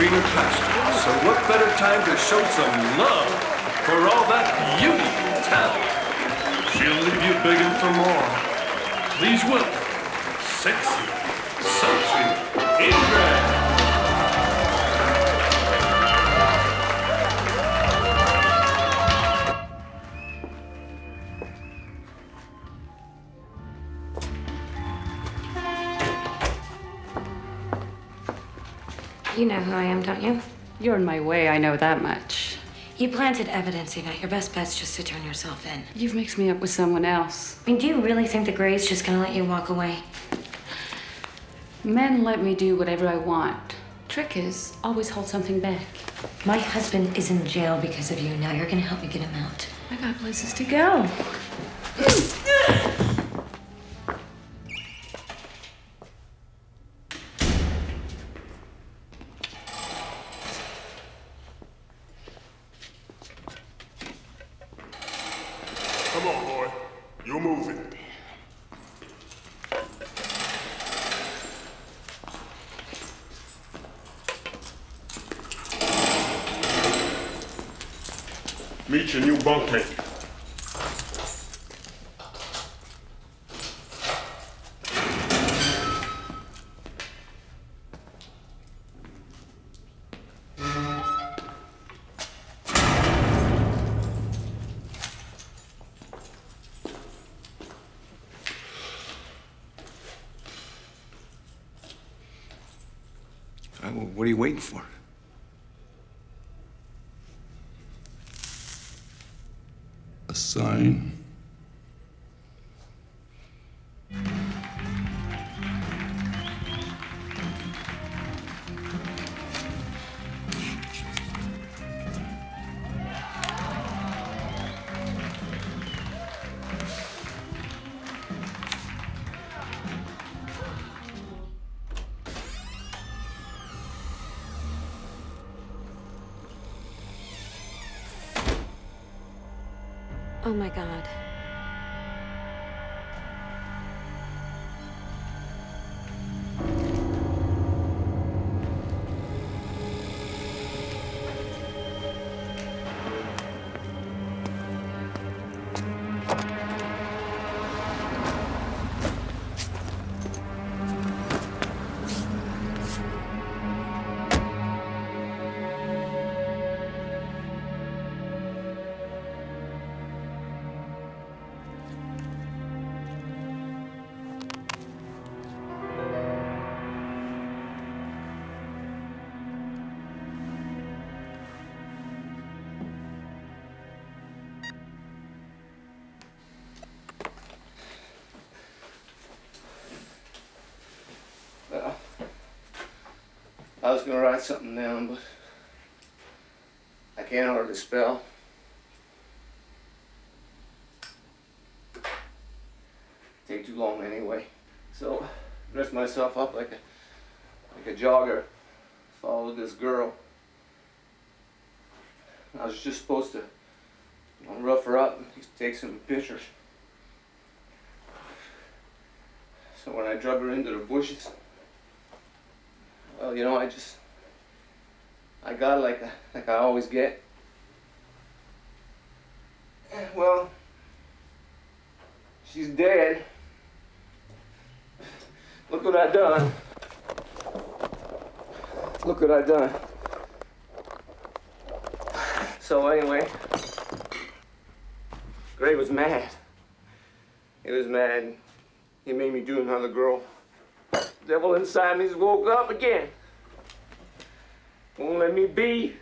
greener pastures. So what better time to show some love for all that beauty and talent? She'll leave you begging for more. Please welcome, sexy, sultry, Ingrid. You know who I am, don't you? You're in my way, I know that much. You planted evidence, Yvette. Your best bet's just to turn yourself in. You've mixed me up with someone else. I mean, do you really think the Gray's just gonna let you walk away? Men let me do whatever I want. Trick is, always hold something back. My husband is in jail because of you. Now you're gonna help me get him out. I got places to go. Come on, boy. You're moving. Meet your new bunkmate. What are you waiting for? A sign. Oh my God. I was gonna write something down, but I can't hardly spell. Take too long anyway. So dressed myself up like a jogger. Followed this girl. I was just supposed to rough her up and take some pictures. So when I drug her into the bushes, well, you know, I got like I always get. Well, she's dead. Look what I done. Look what I done. So anyway, Gray was mad. He was mad. He made me do another girl. The devil inside me's woke up again. Won't let me be.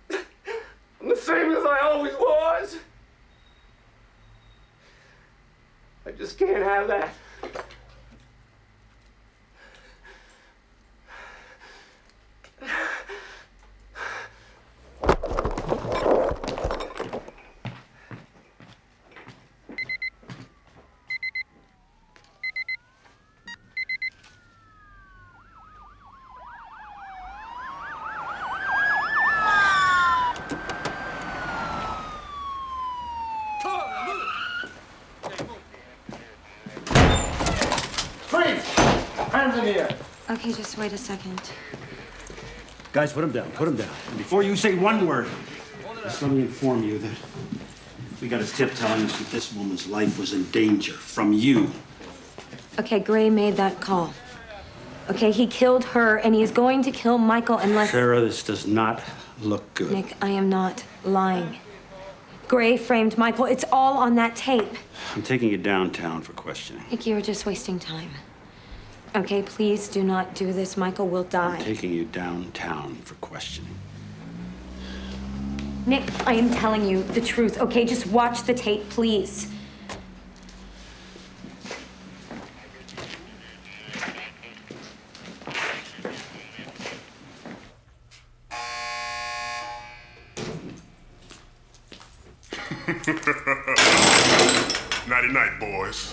I'm the same as I always was. I just can't have that. Okay, just wait a second. Guys, put him down. Put him down. And before you say one word, just let me inform you that we got a tip telling us that this woman's life was in danger from you. Okay, Gray made that call. Okay, he killed her, and he's going to kill Michael unless... Sarah, this does not look good. Nick, I am not lying. Gray framed Michael. It's all on that tape. I'm taking you downtown for questioning. Nick, you're just wasting time. Okay, please do not do this. Michael will die. I'm taking you downtown for questioning. Nick, I am telling you the truth, okay? Just watch the tape, please. Nighty night, boys.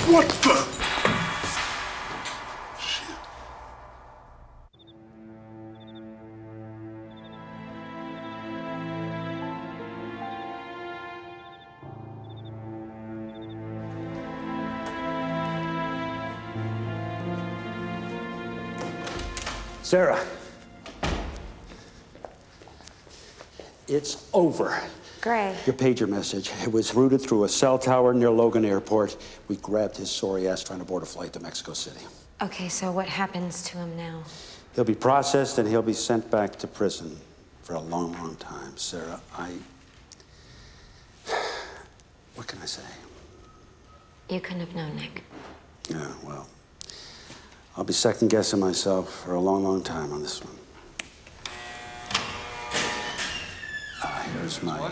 What the? Shit. Sarah. It's over. Gray. Your pager message. It was routed through a cell tower near Logan Airport. We grabbed his sorry ass trying to board a flight to Mexico City. Okay, so what happens to him now? He'll be processed and he'll be sent back to prison for a long, long time. Sarah, what can I say? You couldn't have known, Nick. Yeah, well, I'll be second-guessing myself for a long, long time on this one. Here's my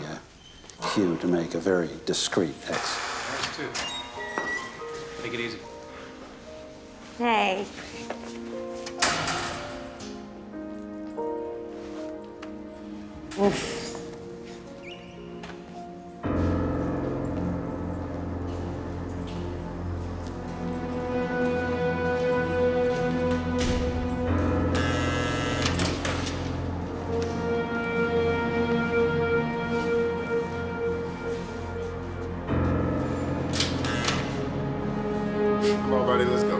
cue to make a very discreet exit. Take it easy. Hey. Oof. Come on, buddy, let's go.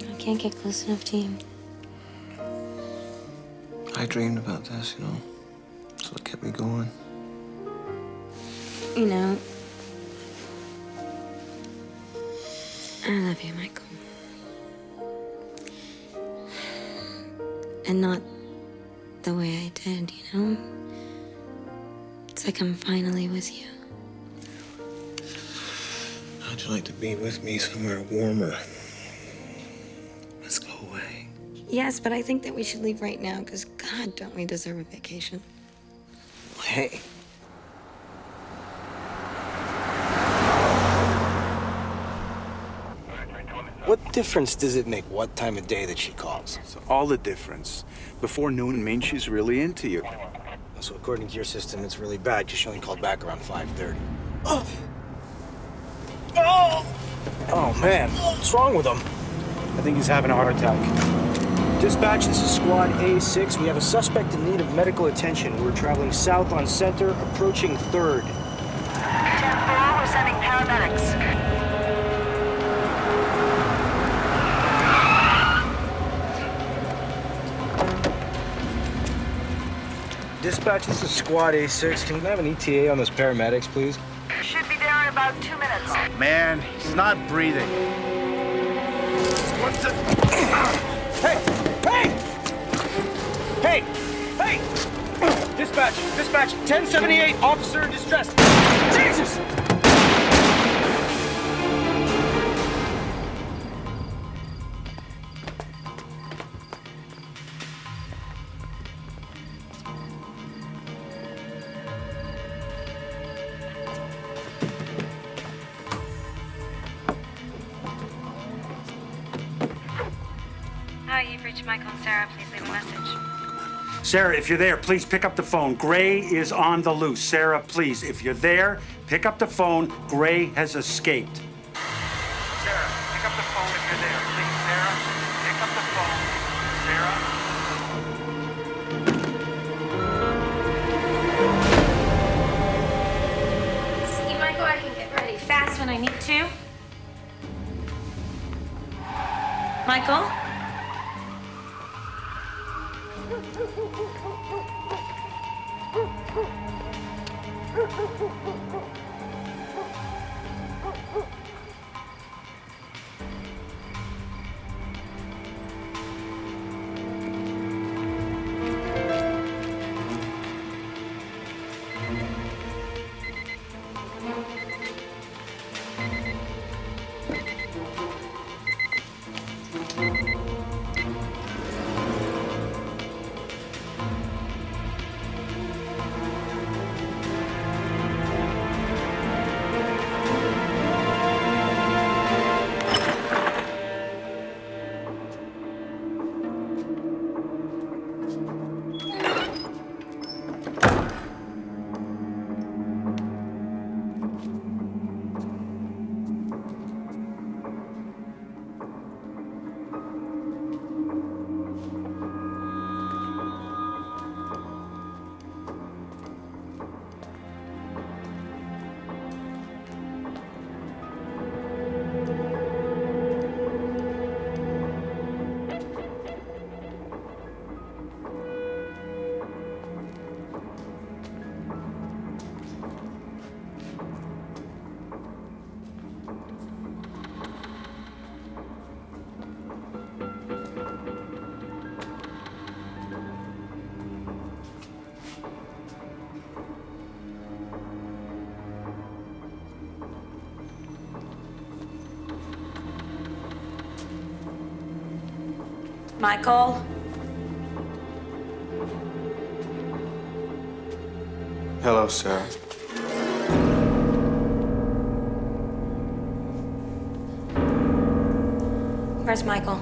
I can't get close enough to you. I dreamed about this, you know. That's what kept me going. You know, I love you, Michael. And not the way I did, you know? It's like I'm finally with you. How'd you like to be with me somewhere warmer? Let's go away. Yes, but I think that we should leave right now, because, God, don't we deserve a vacation? Hey. What difference does it make what time of day that she calls? It's all the difference. Before noon means she's really into you. So according to your system, it's really bad because she only called back around 5:30. Oh! Oh! Oh, man. What's wrong with him? I think he's having a heart attack. Dispatch, this is Squad A6. We have a suspect in need of medical attention. We're traveling south on Center, approaching 3rd. 10-4, we're sending paramedics. Dispatch, this is Squad A6. Can we have an ETA on those paramedics, please? Should be there in about 2 minutes. Man, he's not breathing. What the? Hey! Hey! Hey! Hey! Dispatch! Dispatch! 1078, officer in distress. Jesus! Hi, you've reached Michael and Sarah. Please leave a message. Sarah, if you're there, please pick up the phone. Gray is on the loose. Sarah, please, if you're there, pick up the phone. Gray has escaped. Sarah, pick up the phone if you're there. Please, Sarah. Pick up the phone. Sarah. See, Michael, I can get ready fast when I need to. Michael? Michael? Hello, Sarah. Where's Michael?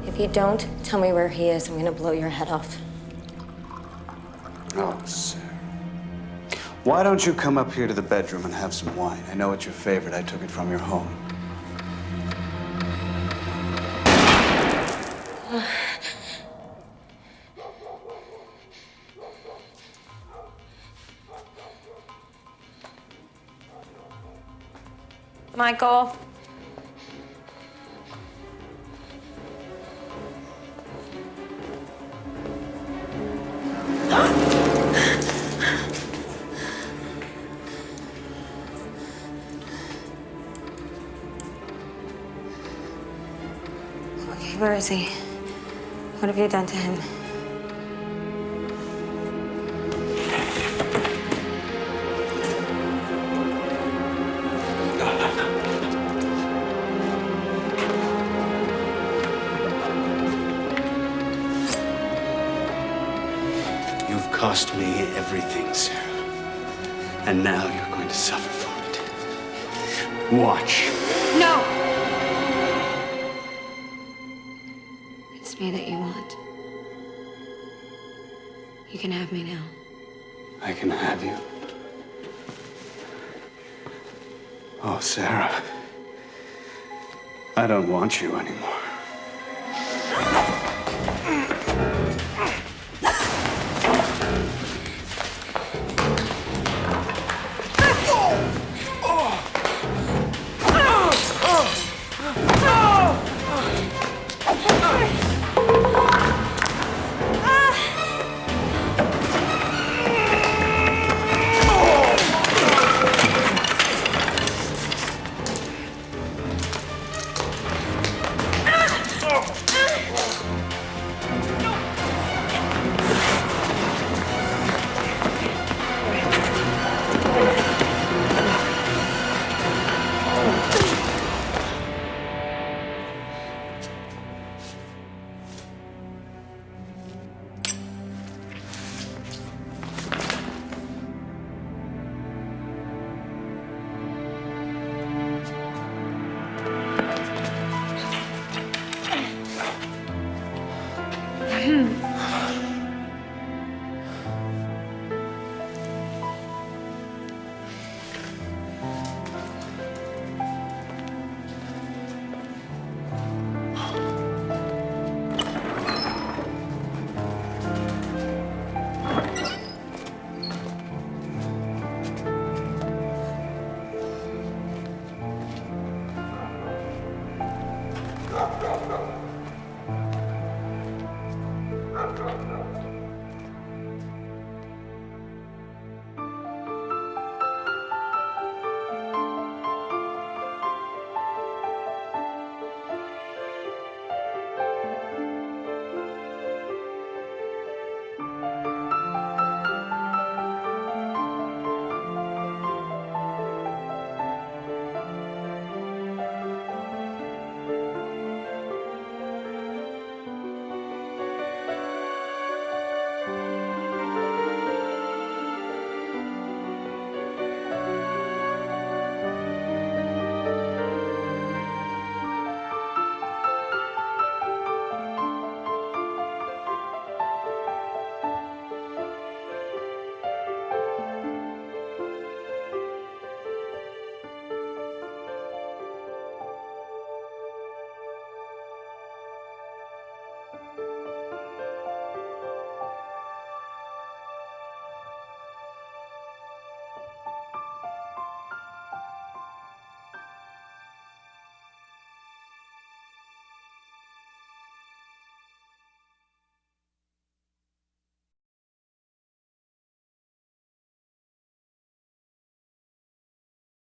If you don't tell me where he is, I'm gonna blow your head off. Oh, Sarah. Why don't you come up here to the bedroom and have some wine? I know it's your favorite. I took it from your home. Michael? Okay, where is he? What have you done to him? You've cost me everything, Sarah. And now you're going to suffer for it. Watch. No! It's me that you want. You can have me now. I can have you. Oh, Sarah. I don't want you anymore.